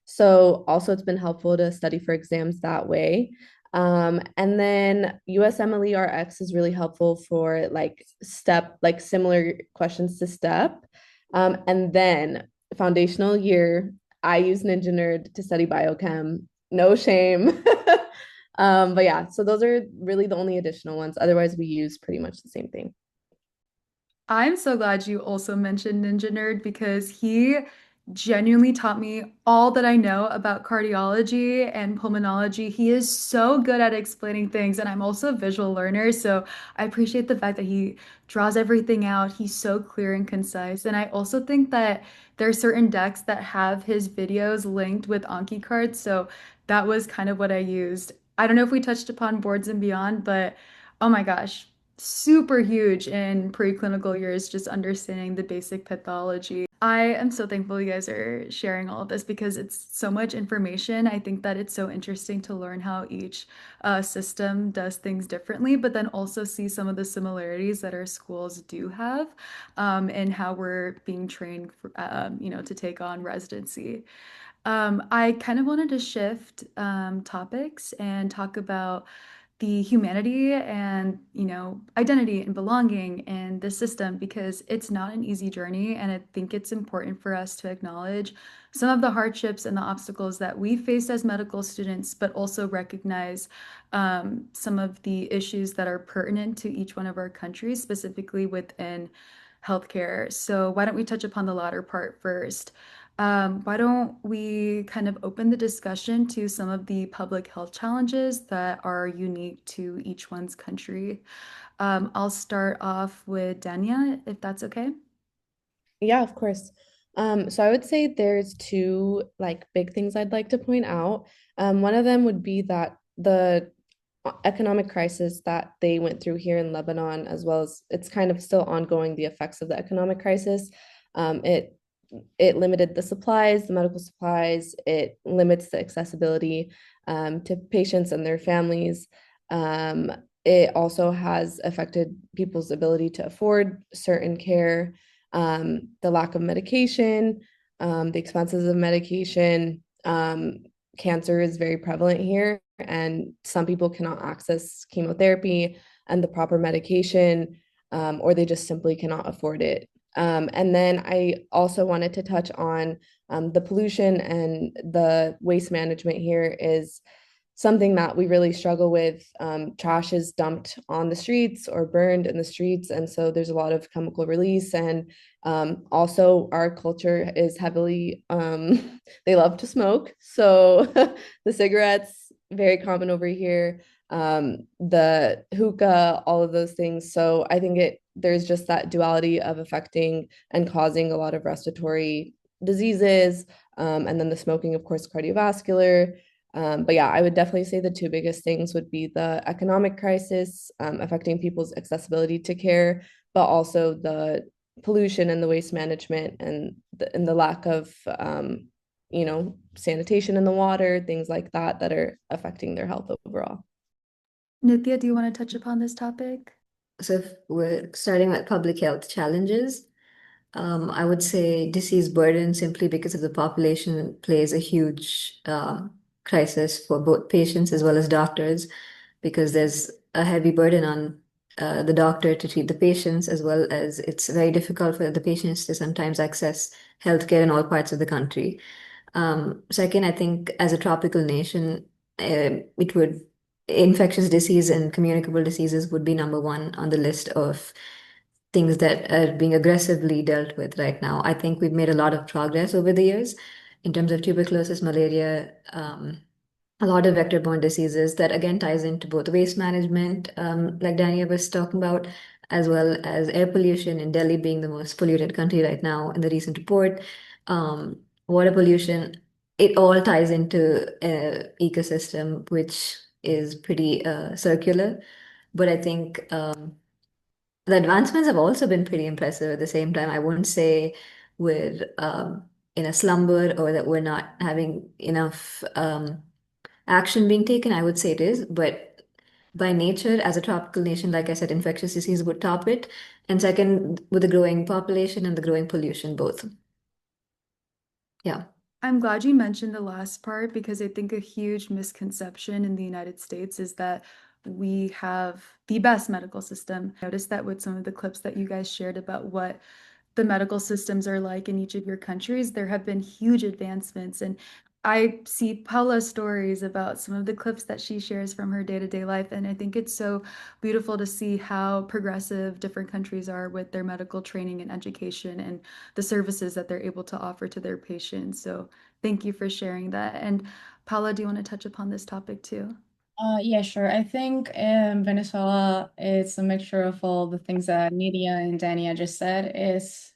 So also it's been helpful to study for exams that way. And then USMLE is really helpful for like similar questions to STEP. And then foundational year, I use Ninja Nerd to study biochem. No shame. But yeah, so those are really the only additional ones. Otherwise, we use pretty much the same thing. I'm so glad you also mentioned Ninja Nerd because he genuinely taught me all that I know about cardiology and pulmonology. He is so good at explaining things, and I'm also a visual learner, so I appreciate the fact that he draws everything out. He's so clear and concise. And I also think that there are certain decks that have his videos linked with Anki cards, so that was kind of what I used. I don't know if we touched upon boards and beyond, but oh my gosh, super huge in preclinical years, just understanding the basic pathology. I am so thankful you guys are sharing all of this because it's so much information. I think that it's so interesting to learn how each system does things differently, but then also see some of the similarities that our schools do have and how we're being trained for, to take on residency. I kind of wanted to shift topics and talk about the humanity and, identity and belonging in the system because it's not an easy journey. And I think it's important for us to acknowledge some of the hardships and the obstacles that we face as medical students, but also recognize some of the issues that are pertinent to each one of our countries, specifically within healthcare. So, why don't we touch upon the latter part first? Why don't we kind of open the discussion to some of the public health challenges that are unique to each one's country? I'll start off with Danya, if that's okay. Yeah, of course. So I would say there's two like big things I'd like to point out. One of them would be that the economic crisis that they went through here in Lebanon, as well as it's kind of still ongoing, the effects of the economic crisis. It limited the supplies, the medical supplies. It limits the accessibility to patients and their families. Um, it also has affected people's ability to afford certain care, the lack of medication, the expenses of medication. Cancer is very prevalent here, and some people cannot access chemotherapy and the proper medication, or they just simply cannot afford it. And then I also wanted to touch on the pollution and the waste management here is something that we really struggle with. Trash is dumped on the streets or burned in the streets. And so there's a lot of chemical release. And also, our culture is heavily, they love to smoke. So the cigarettes, very common over here. The hookah, all of those things. So I think there's just that duality of affecting and causing a lot of respiratory diseases. And then the smoking, of course, cardiovascular. But yeah, I would definitely say the two biggest things would be the economic crisis affecting people's accessibility to care, but also the pollution and the waste management and the lack of sanitation in the water, things like that that are affecting their health overall. Nithya, do you want to touch upon this topic? So if we're starting with public health challenges, I would say disease burden simply because of the population plays a huge crisis for both patients as well as doctors, because there's a heavy burden on the doctor to treat the patients, as well as it's very difficult for the patients to sometimes access healthcare in all parts of the country. Second, I think as a tropical nation, it would infectious disease and communicable diseases would be number one on the list of things that are being aggressively dealt with right now. I think we've made a lot of progress over the years in terms of tuberculosis, malaria, a lot of vector-borne diseases that again ties into both waste management, like Dania was talking about, as well as air pollution in Delhi being the most polluted country right now in the recent report. Water pollution, it all ties into an ecosystem which is pretty circular. But I think the advancements have also been pretty impressive at the same time. I wouldn't say we're in a slumber or that we're not having enough action being taken. I would say it is, but by nature, as a tropical nation, like I said, infectious disease would top it. And second, with the growing population and the growing pollution, both. Yeah. I'm glad you mentioned the last part because I think a huge misconception in the United States is that we have the best medical system. I noticed that with some of the clips that you guys shared about what the medical systems are like in each of your countries, there have been huge advancements. And I see Paula's stories about some of the clips that she shares from her day-to-day life. And I think it's so beautiful to see how progressive different countries are with their medical training and education and the services that they're able to offer to their patients. So thank you for sharing that. And Paula, do you want to touch upon this topic too? Yeah, sure. I think Venezuela is a mixture of all the things that Nidia and Dania just said. Is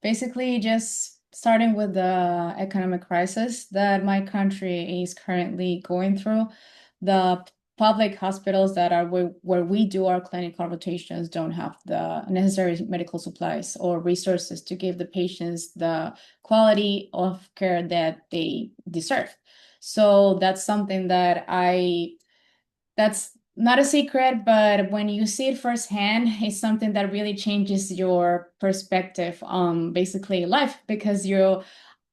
basically just starting with the economic crisis that my country is currently going through. The public hospitals that are where we do our clinical rotations don't have the necessary medical supplies or resources to give the patients the quality of care that they deserve. So that's something that's not a secret, but when you see it firsthand, it's something that really changes your perspective on basically life because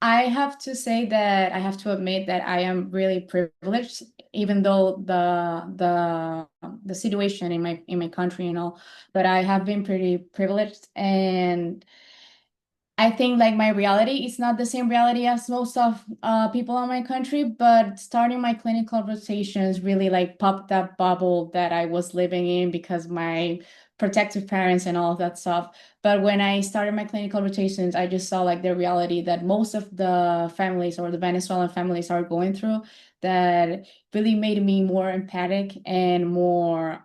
I have to say that I have to admit that I am really privileged, even though the situation in my country and all, but I have been pretty privileged and I think like my reality is not the same reality as most of people in my country, but starting my clinical rotations really like popped that bubble that I was living in because my protective parents and all of that stuff. But when I started my clinical rotations, I just saw like the reality that most of the families or the Venezuelan families are going through that really made me more empathic and more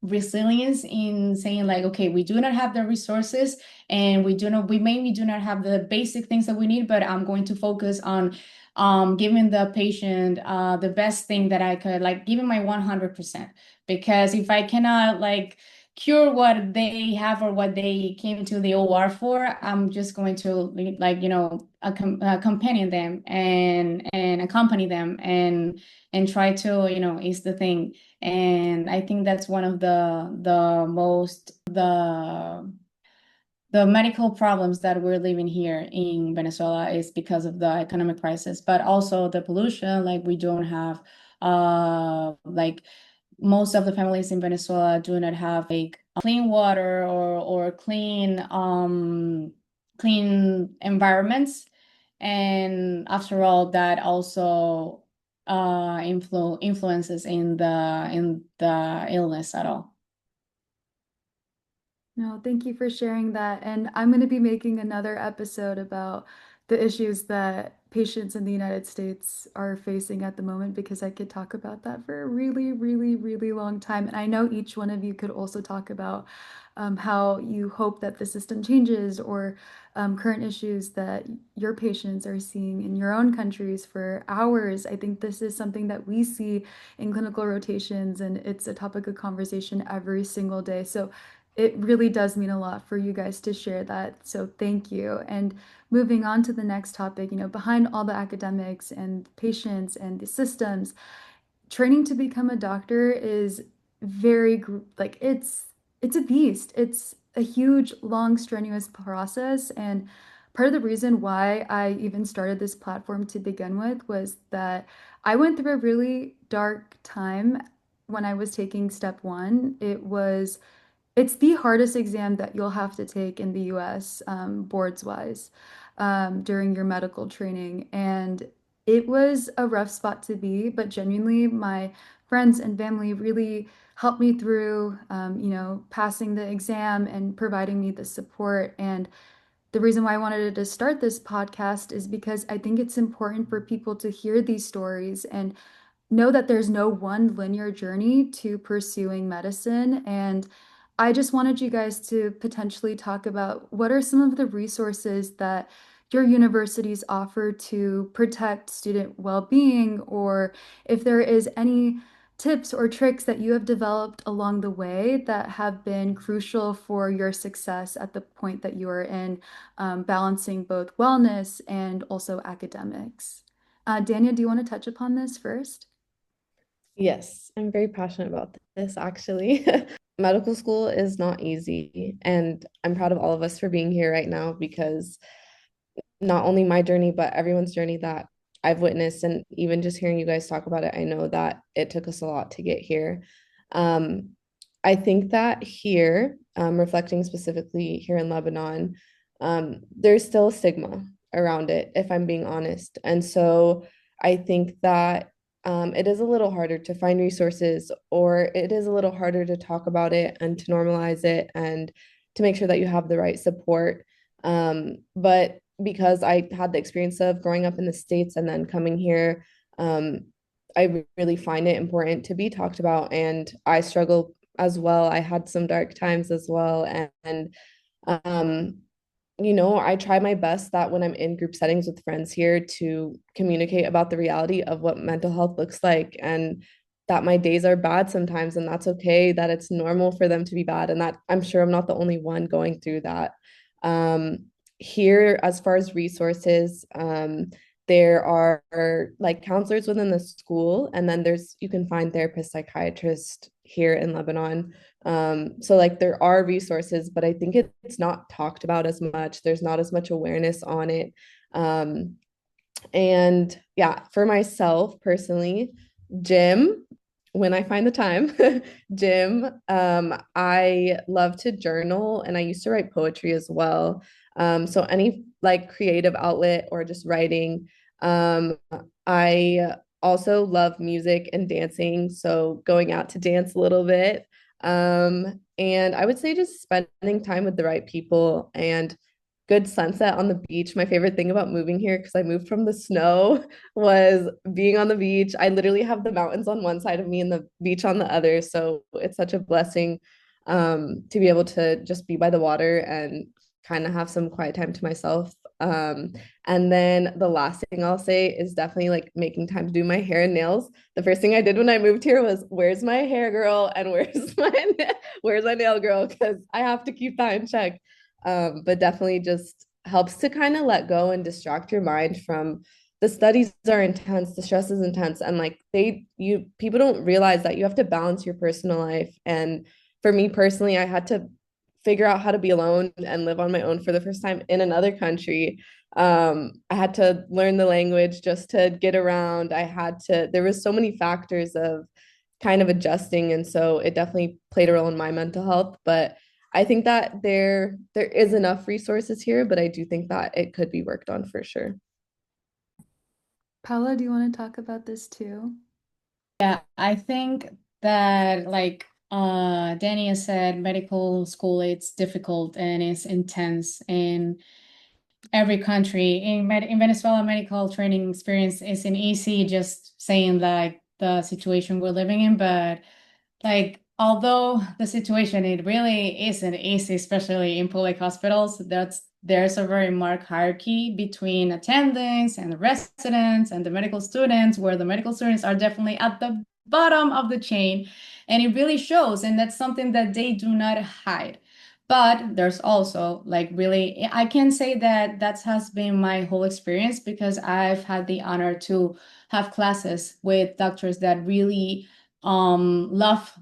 resilience in saying like, okay, we do not have the resources and we maybe do not have the basic things that we need, but I'm going to focus on giving the patient the best thing that I could, like giving my 100%. Because if I cannot like cure what they have or what they came to the OR for, I'm just going to like, accompany them and accompany them and try to, ease the thing. And I think that's one of the medical problems that we're living here in Venezuela is because of the economic crisis, but also the pollution. Like we don't have, like most of the families in Venezuela do not have like clean water or clean environments. And after all, that also influences in the illness at all. No, thank you for sharing that. And I'm going to be making another episode about the issues that patients in the United States are facing at the moment because I could talk about that for a really, really, really long time. And I know each one of you could also talk about how you hope that the system changes or current issues that your patients are seeing in your own countries for hours. I think this is something that we see in clinical rotations, and it's a topic of conversation every single day. So it really does mean a lot for you guys to share that. So thank you. And moving on to the next topic, behind all the academics and patients and the systems, training to become a doctor is like it's a beast. It's a huge, long, strenuous process. And part of the reason why I even started this platform to begin with was that I went through a really dark time when I was taking step one. It's the hardest exam that you'll have to take in the US, boards wise, during your medical training. And it was a rough spot to be, but genuinely, my friends and family really helped me through, passing the exam and providing me the support. And the reason why I wanted to start this podcast is because I think it's important for people to hear these stories and know that there's no one linear journey to pursuing medicine. And I just wanted you guys to potentially talk about what are some of the resources that your universities offer to protect student well-being, or if there is any tips or tricks that you have developed along the way that have been crucial for your success at the point that you are in, balancing both wellness and also academics. Dania, do you want to touch upon this first? Yes, I'm very passionate about this actually. Medical school is not easy, and I'm proud of all of us for being here right now because not only my journey, but everyone's journey that I've witnessed, and even just hearing you guys talk about it, I know that it took us a lot to get here. Um, I think that here, reflecting specifically here in Lebanon, there's still a stigma around it, if I'm being honest. And so I think that it is a little harder to find resources, or it is a little harder to talk about it and to normalize it and to make sure that you have the right support. But because I had the experience of growing up in the States and then coming here, um, I really find it important to be talked about. And I struggle as well. I had some dark times as well. And um, I try my best that when I'm in group settings with friends here to communicate about the reality of what mental health looks like, and that my days are bad sometimes, and that's okay, that it's normal for them to be bad, and that I'm sure I'm not the only one going through that. Um, Here, as far as resources, there are like counselors within the school, and then you can find therapists, psychiatrists here in Lebanon. So like there are resources, but I think it's not talked about as much. There's not as much awareness on it. Um, and yeah, for myself personally, gym, when I find the time, gym, I love to journal and I used to write poetry as well. So any like creative outlet or just writing. Um, I also love music and dancing, so going out to dance a little bit. And I would say just spending time with the right people and good sunset on the beach. My favorite thing about moving here, because I moved from the snow, was being on the beach. I literally have the mountains on one side of me and the beach on the other. So it's such a blessing to be able to just be by the water and kind of have some quiet time to myself. Um, and then the last thing I'll say is definitely like making time to do my hair and nails. The first thing I did when I moved here was where's my hair girl and where's my nail girl, because I have to keep that in check. But definitely just helps to kind of let go and distract your mind from the studies are intense, the stress is intense, and like you people don't realize that you have to balance your personal life. And for me personally, I had to figure out how to be alone and live on my own for the first time in another country. I had to learn the language just to get around. There was so many factors of kind of adjusting. And so it definitely played a role in my mental health. But I think that there is enough resources here, but I do think that it could be worked on for sure. Paula, do you want to talk about this too? Yeah, I think that like Danny has said, medical school it's difficult and it's intense in every country. In Venezuela, medical training experience isn't easy, just saying like the situation we're living in, but like although the situation it really isn't easy, especially in public hospitals, there's a very marked hierarchy between attendings and the residents and the medical students, where the medical students are definitely at the bottom of the chain, and it really shows, and that's something that they do not hide. But there's also like really, I can say that that has been my whole experience because I've had the honor to have classes with doctors that really love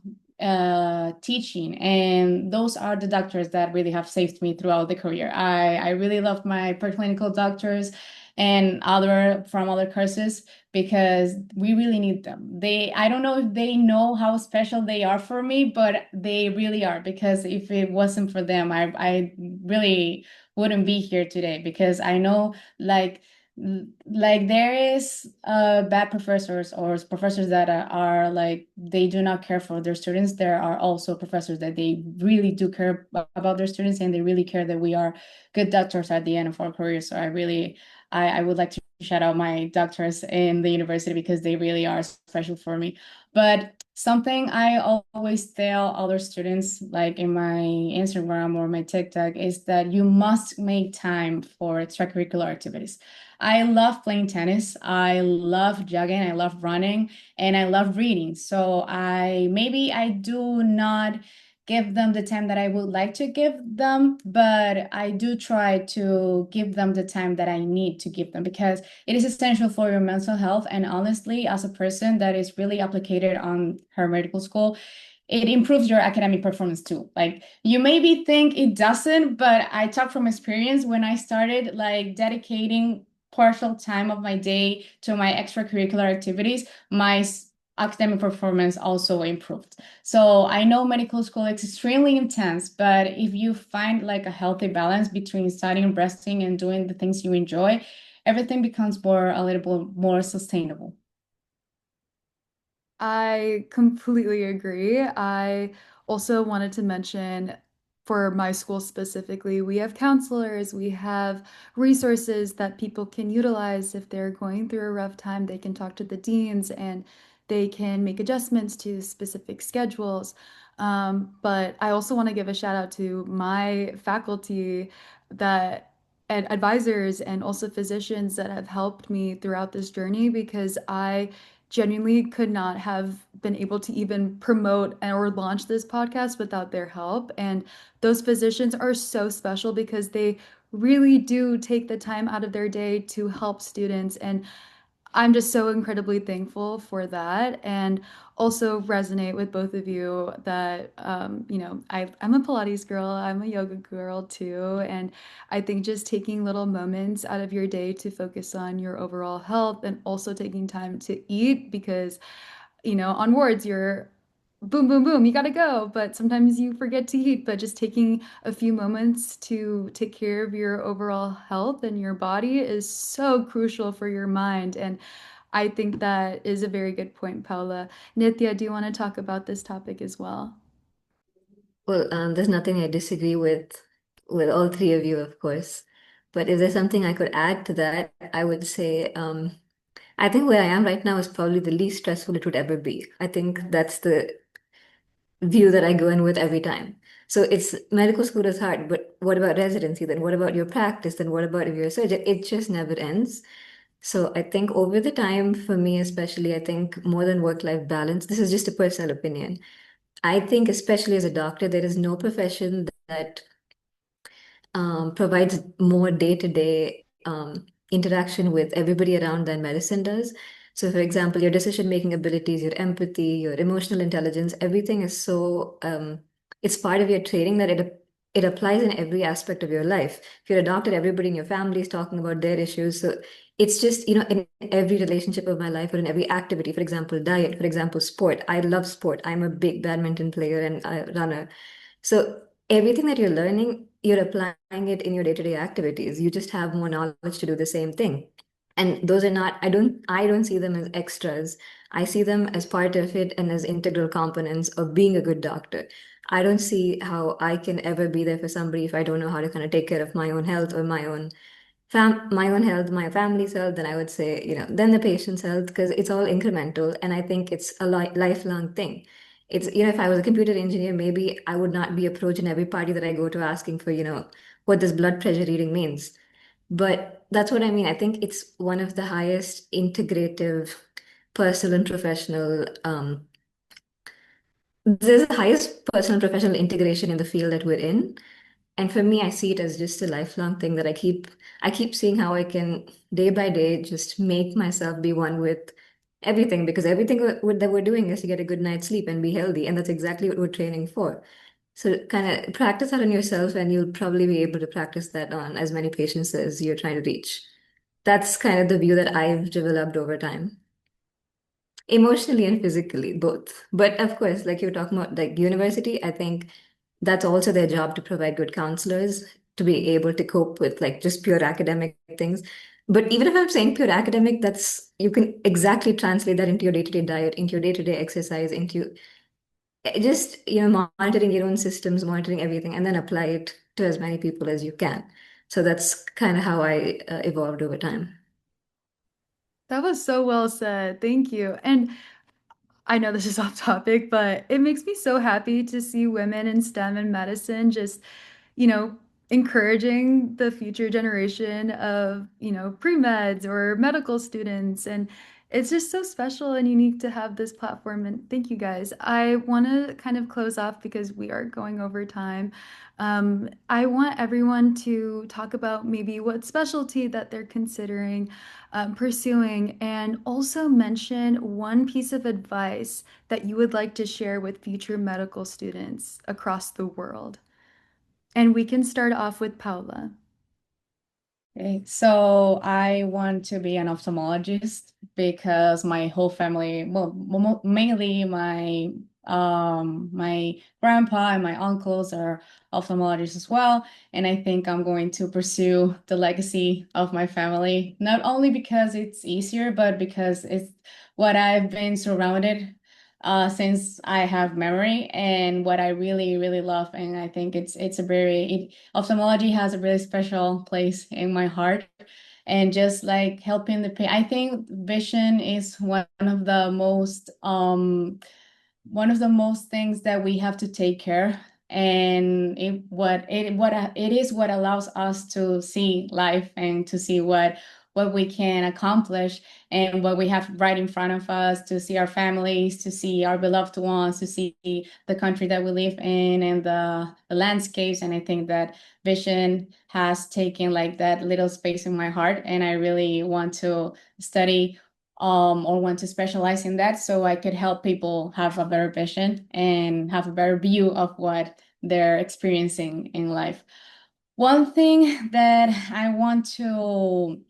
teaching, and those are the doctors that really have saved me throughout the career. I really love my preclinical doctors and other from other courses because we really need them. I don't know if they know how special they are for me, but they really are, because if it wasn't for them, I really wouldn't be here today, because I know like there is bad professors or professors that are like they do not care for their students. There are also professors that they really do care about their students, and they really care that we are good doctors at the end of our career. So I would like to shout out my doctors in the university because they really are special for me. But something I always tell other students, like in my Instagram or my TikTok, is that you must make time for extracurricular activities. I love playing tennis. I love jogging. I love running, and I love reading. So I do not give them the time that I would like to give them, but I do try to give them the time that I need to give them, because it is essential for your mental health. And honestly, as a person that is really applicated on her medical school, it improves your academic performance too. Like you maybe think it doesn't, but I talk from experience. When I started like dedicating partial time of my day to my extracurricular activities, my academic performance also improved. So I know medical school is extremely intense, but if you find like a healthy balance between studying, resting, and doing the things you enjoy, everything becomes a little bit more sustainable. I completely agree. I also wanted to mention for my school specifically, we have counselors, we have resources that people can utilize if they're going through a rough time. They can talk to the deans and they can make adjustments to specific schedules. But I also want to give a shout out to my faculty that and advisors and also physicians that have helped me throughout this journey, because I genuinely could not have been able to even promote or launch this podcast without their help. And those physicians are so special because they really do take the time out of their day to help students. And I'm just so incredibly thankful for that, and also resonate with both of you that I'm a Pilates girl, I'm a yoga girl too, and I think just taking little moments out of your day to focus on your overall health and also taking time to eat, because on wards, you're boom, boom, boom, you gotta go. But sometimes you forget to eat. But just taking a few moments to take care of your overall health and your body is so crucial for your mind. And I think that is a very good point, Paula. Nithya, do you want to talk about this topic as well? Well, there's nothing I disagree with all three of you, of course. But if there's something I could add to that, I would say I think where I am right now is probably the least stressful it would ever be. I think that's the view that I go in with every time. So it's medical school is hard, but what about residency? Then what about your practice? Then what about if you're a surgeon? It just never ends. So I think over the time, for me especially, I think more than work-life balance, this is just a personal opinion. I think especially as a doctor, there is no profession that provides more day-to-day interaction with everybody around than medicine does. So, for example, your decision-making abilities, your empathy, your emotional intelligence, everything is so it's part of your training that it applies in every aspect of your life. If you're a doctor, everybody in your family is talking about their issues. So it's just, in every relationship of my life or in every activity, for example, diet, for example, sport. I love sport. I'm a big badminton player and a runner. So everything that you're learning, you're applying it in your day-to-day activities. You just have more knowledge to do the same thing. And those are not, I don't see them as extras. I see them as part of it and as integral components of being a good doctor. I don't see how I can ever be there for somebody if I don't know how to kind of take care of my own health or my own health, my family's health, then I would say, then the patient's health, because it's all incremental. And I think it's a lifelong thing. It's, if I was a computer engineer, maybe I would not be approaching every party that I go to asking for, what this blood pressure reading means. But that's what I mean. I think it's one of the highest integrative personal and professional, there's the highest personal and professional integration in the field that we're in. And for me, I see it as just a lifelong thing that I keep seeing how I can day by day just make myself be one with everything, because everything that we're doing is to get a good night's sleep and be healthy, and that's exactly what we're training for. So kind of practice that on yourself, and you'll probably be able to practice that on as many patients as you're trying to reach. That's kind of the view that I've developed over time. Emotionally and physically, both. But of course, like you're talking about, like university, I think that's also their job to provide good counselors to be able to cope with like just pure academic things. But even if I'm saying pure academic, that's you can exactly translate that into your day-to-day diet, into your day-to-day exercise, into just monitoring your own systems, monitoring everything, and then apply it to as many people as you can. So that's kind of how I evolved over time. That was so well said. Thank you. And I know this is off topic, but it makes me so happy to see women in STEM and medicine just, you know, encouraging the future generation of, pre-meds or medical students. And it's just so special and unique to have this platform. And thank you guys. I want to kind of close off because we are going over time. I want everyone to talk about maybe what specialty that they're considering pursuing, and also mention one piece of advice that you would like to share with future medical students across the world. And we can start off with Paula. Okay, so I want to be an ophthalmologist because my whole family, well, mainly my grandpa and my uncles are ophthalmologists as well, and I think I'm going to pursue the legacy of my family, not only because it's easier, but because it's what I've been surrounded since I have memory and what I really, really love. And I think it's a ophthalmology has a really special place in my heart. And just like helping the I think vision is one of the most things that we have to take care. And it is what allows us to see life and to see what we can accomplish and what we have right in front of us, to see our families, to see our beloved ones, to see the country that we live in and the landscapes. And I think that vision has taken like that little space in my heart, and I really want to study or want to specialize in that so I could help people have a better vision and have a better view of what they're experiencing in life. One thing that I want to,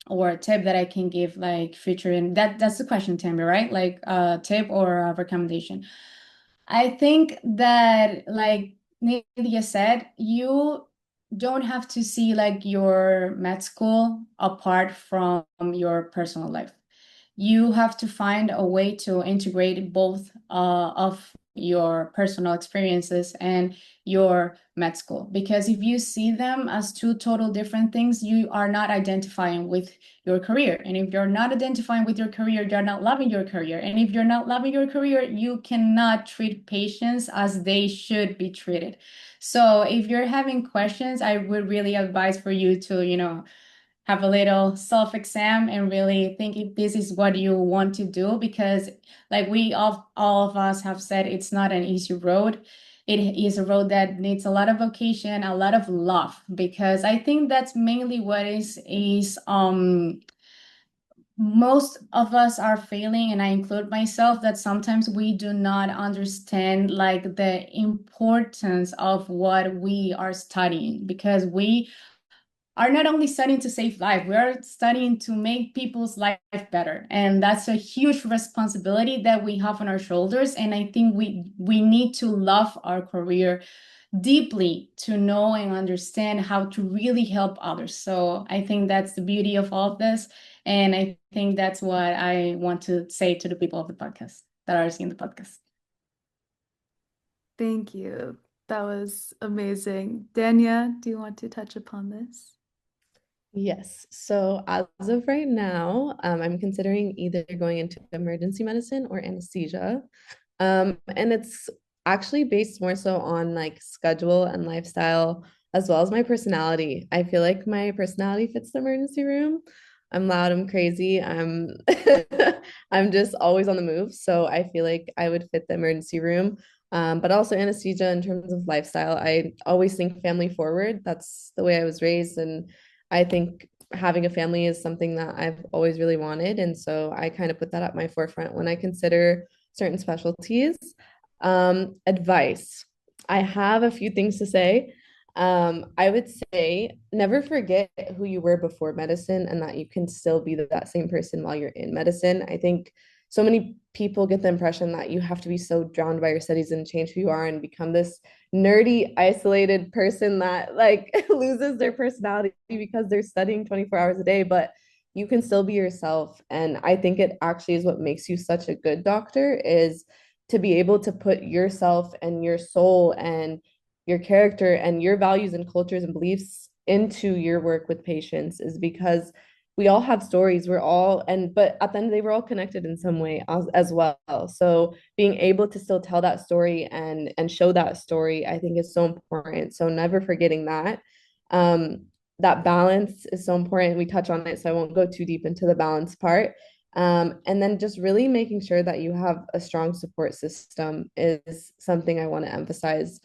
or a tip that I can give like future, and that's the question, Tammy, right? Like a tip or a recommendation. I think that like Nadia said, you don't have to see like your med school apart from your personal life. You have to find a way to integrate both of your personal experiences and your med school. Because if you see them as two total different things, you are not identifying with your career. And if you're not identifying with your career, you're not loving your career. And if you're not loving your career, you cannot treat patients as they should be treated. So if you're having questions, I would really advise for you to, have a little self-exam and really think if this is what you want to do, because like all of us have said, it's not an easy road. It is a road that needs a lot of vocation, a lot of love, because I think that's mainly what is most of us are failing, and I include myself, that sometimes we do not understand like the importance of what we are studying, because we are not only studying to save life, we are studying to make people's life better. And that's a huge responsibility that we have on our shoulders. And I think we need to love our career deeply to know and understand how to really help others. So I think that's the beauty of all of this. And I think that's what I want to say to the people of the podcast that are seeing the podcast. Thank you. That was amazing. Dania, do you want to touch upon this? Yes. So as of right now, I'm considering either going into emergency medicine or anesthesia. And it's actually based more so on like schedule and lifestyle, as well as my personality. I feel like my personality fits the emergency room. I'm loud, I'm crazy, I'm I'm just always on the move. So I feel like I would fit the emergency room. But also anesthesia in terms of lifestyle. I always think family forward. That's the way I was raised. And I think having a family is something that I've always really wanted. And so I kind of put that at my forefront when I consider certain specialties. Advice. I have a few things to say. I would say never forget who you were before medicine and that you can still be that same person while you're in medicine. I think so many people get the impression that you have to be so drowned by your studies and change who you are and become this nerdy, isolated person that like loses their personality because they're studying 24 hours a day. But you can still be yourself. And I think it actually is what makes you such a good doctor is to be able to put yourself and your soul and your character and your values and cultures and beliefs into your work with patients is because we all have stories. We're all, and but at the end of the day, we're all connected in some way as well. So being able to still tell that story and show that story, I think is so important. So never forgetting that. That balance is so important. We touch on it, so I won't go too deep into the balance part. And then just really making sure that you have a strong support system is something I want to emphasize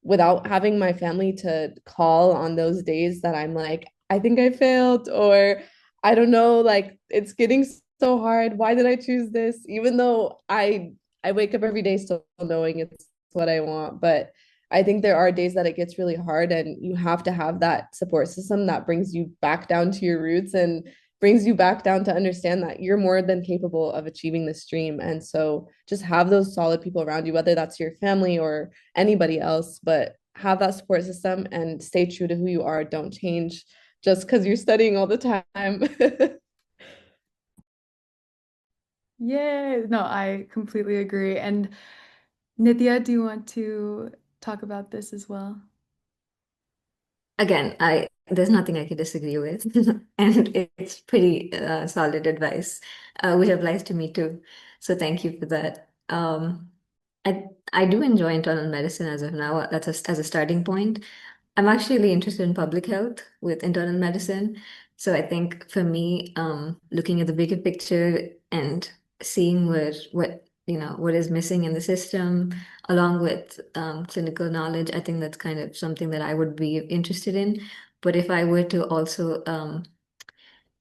without having my family to call on those days that I'm like, I think I failed, or I don't know, like it's getting so hard. Why did I choose this? Even though I wake up every day still knowing it's what I want, but I think there are days that it gets really hard and you have to have that support system that brings you back down to your roots and brings you back down to understand that you're more than capable of achieving this dream. And so just have those solid people around you, whether that's your family or anybody else, but have that support system and stay true to who you are. Don't change just because you're studying all the time. Yeah, no, I completely agree. And Nithya, do you want to talk about this as well? Again, I there's nothing I can disagree with, and it's pretty solid advice, which applies to me too. So thank you for that. I do enjoy internal medicine as of now. That's as a starting point. I'm actually really interested in public health with internal medicine. So I think for me, looking at the bigger picture and seeing what is missing in the system, along with clinical knowledge, I think that's kind of something that I would be interested in. But if I were to also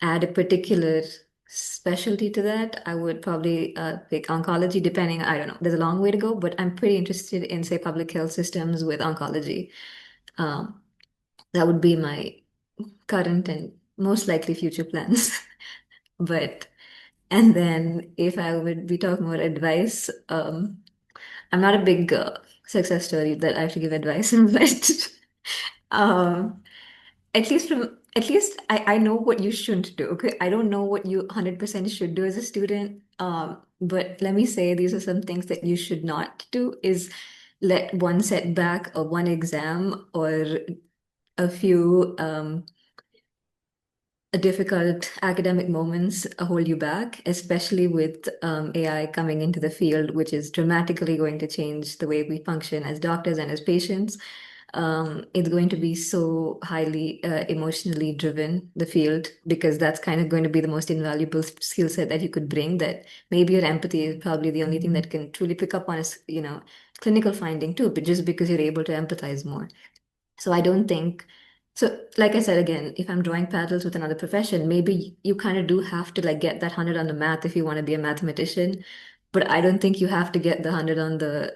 add a particular specialty to that, I would probably pick oncology, depending, I don't know, there's a long way to go, but I'm pretty interested in, say, public health systems with oncology. Um, that would be my current and most likely future plans. But, and then if I would be talking about advice, I'm not a big success story that I have to give advice, but um, at least from at least I know what you shouldn't do. Okay. I don't know what you 100% should do as a student. But let me say these are some things that you should not do is let one setback or one exam or a few difficult academic moments hold you back, especially with AI coming into the field, which is dramatically going to change the way we function as doctors and as patients. It's going to be so highly emotionally driven, the field, because that's kind of going to be the most invaluable skill set that you could bring. That maybe your empathy is probably the only thing that can truly pick up on a clinical finding too, but just because you're able to empathize more. So I don't think so. Like I said again, if I'm drawing parallels with another profession, maybe you kind of do have to like get that 100 on the math if you want to be a mathematician. But I don't think you have to get the 100 on the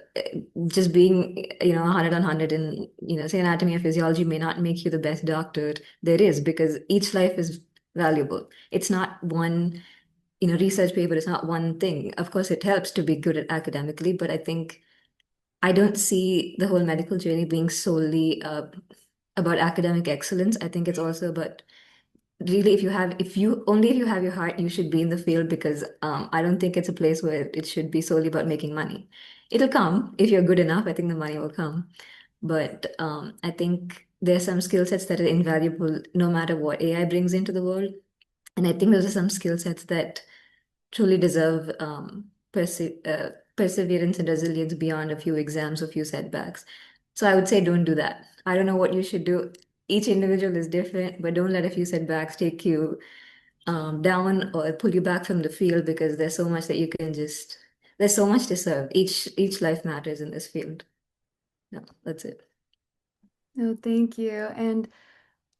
just being, 100 on 100 in, say anatomy or physiology may not make you the best doctor there is because each life is valuable. It's not one, research paper, it's not one thing. Of course, it helps to be good at academically, but I think I don't see the whole medical journey being solely about academic excellence. I think it's also about really if you have your heart, you should be in the field because I don't think it's a place where it should be solely about making money. It'll come if you're good enough. I think the money will come, but I think there's some skill sets that are invaluable no matter what AI brings into the world, and I think those are some skill sets that truly deserve perseverance and resilience beyond a few exams or few setbacks. So I would say don't do that. I don't know what you should do. Each individual is different, but don't let a few setbacks take you down or pull you back from the field because there's so much that you can just, there's so much to serve. Each life matters in this field. No, that's it. No, thank you. And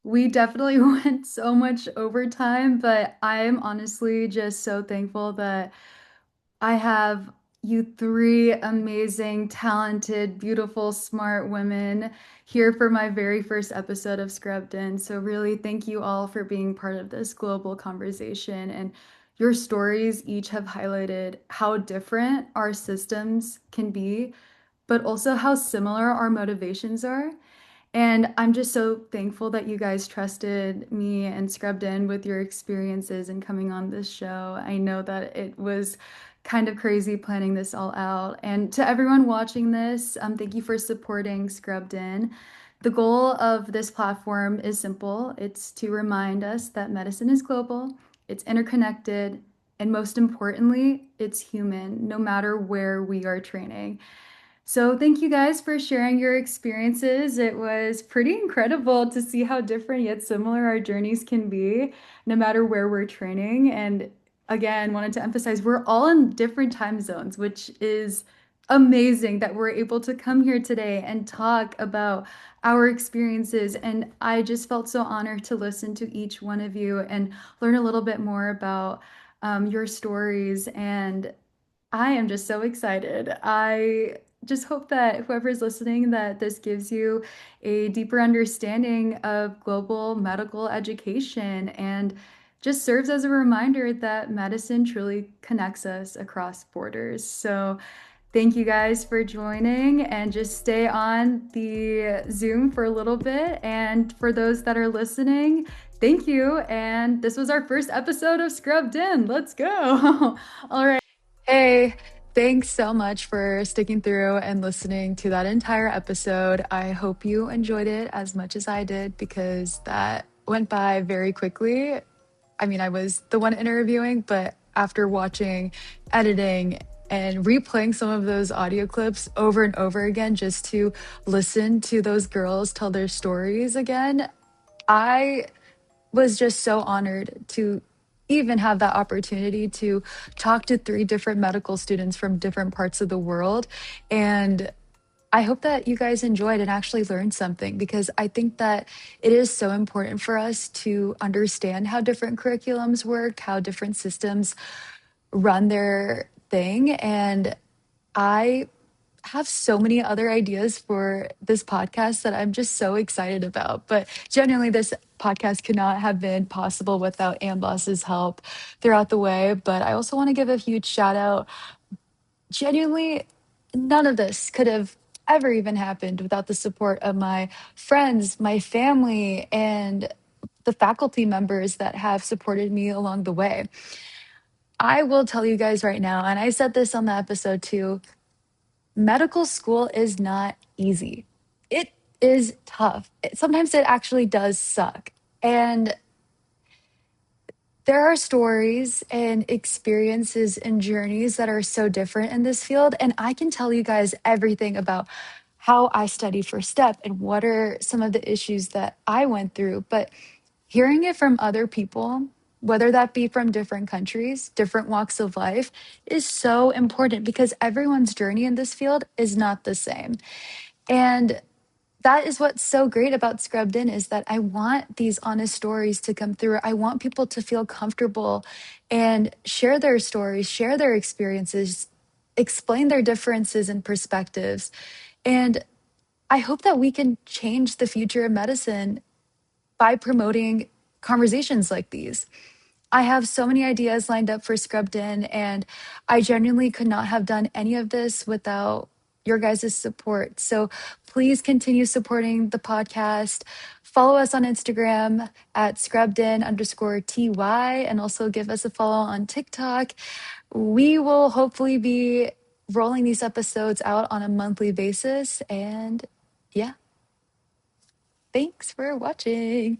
we definitely went so much overtime, but I am honestly just so thankful that I have you three amazing, talented, beautiful, smart women here for my very first episode of Scrubbed In. So, really, thank you all for being part of this global conversation. And your stories each have highlighted how different our systems can be, but also how similar our motivations are. And I'm just so thankful that you guys trusted me and scrubbed in with your experiences and coming on this show. I know that it was kind of crazy planning this all out. And to everyone watching this, thank you for supporting Scrubbed In. The goal of this platform is simple. It's to remind us that medicine is global, it's interconnected, and most importantly, it's human, no matter where we are training. So, thank you guys for sharing your experiences. It was pretty incredible to see how different yet similar our journeys can be, no matter where we're training. And again, wanted to emphasize we're all in different time zones, which is amazing that we're able to come here today and talk about our experiences. And I just felt so honored to listen to each one of you and learn a little bit more about your stories. And I am just so excited. I just hope that whoever's listening, that this gives you a deeper understanding of global medical education and just serves as a reminder that medicine truly connects us across borders. So, thank you guys for joining and just stay on the Zoom for a little bit. And for those that are listening, thank you. And this was our first episode of Scrubbed In. Let's go. All right. Hey, thanks so much for sticking through and listening to that entire episode. I hope you enjoyed it as much as I did because that went by very quickly. I mean, I was the one interviewing, but after watching, editing, and replaying some of those audio clips over and over again just to listen to those girls tell their stories again, I was just so honored to even have that opportunity to talk to three different medical students from different parts of the world. And I hope that you guys enjoyed and actually learned something because I think that it is so important for us to understand how different curriculums work, how different systems run their thing. And I have so many other ideas for this podcast that I'm just so excited about. But genuinely, this podcast could not have been possible without Amboss's help throughout the way. But I also want to give a huge shout out. Genuinely, none of this could have ever even happened without the support of my friends, my family, and the faculty members that have supported me along the way. I will tell you guys right now, and I said this on the episode too, medical school is not easy. It is tough. Sometimes it actually does suck. And there are stories and experiences and journeys that are so different in this field. And I can tell you guys everything about how I studied for STEP and what are some of the issues that I went through. But hearing it from other people, whether that be from different countries, different walks of life, is so important because everyone's journey in this field is not the same. And that is what's so great about Scrubbed In is that I want these honest stories to come through. I want people to feel comfortable and share their stories, share their experiences, explain their differences and perspectives. And I hope that we can change the future of medicine by promoting conversations like these. I have so many ideas lined up for Scrubbed In, and I genuinely could not have done any of this without your guys' support. So please continue supporting the podcast. Follow us on Instagram at scrubbedin_TY and also give us a follow on TikTok. We will hopefully be rolling these episodes out on a monthly basis. And yeah, thanks for watching.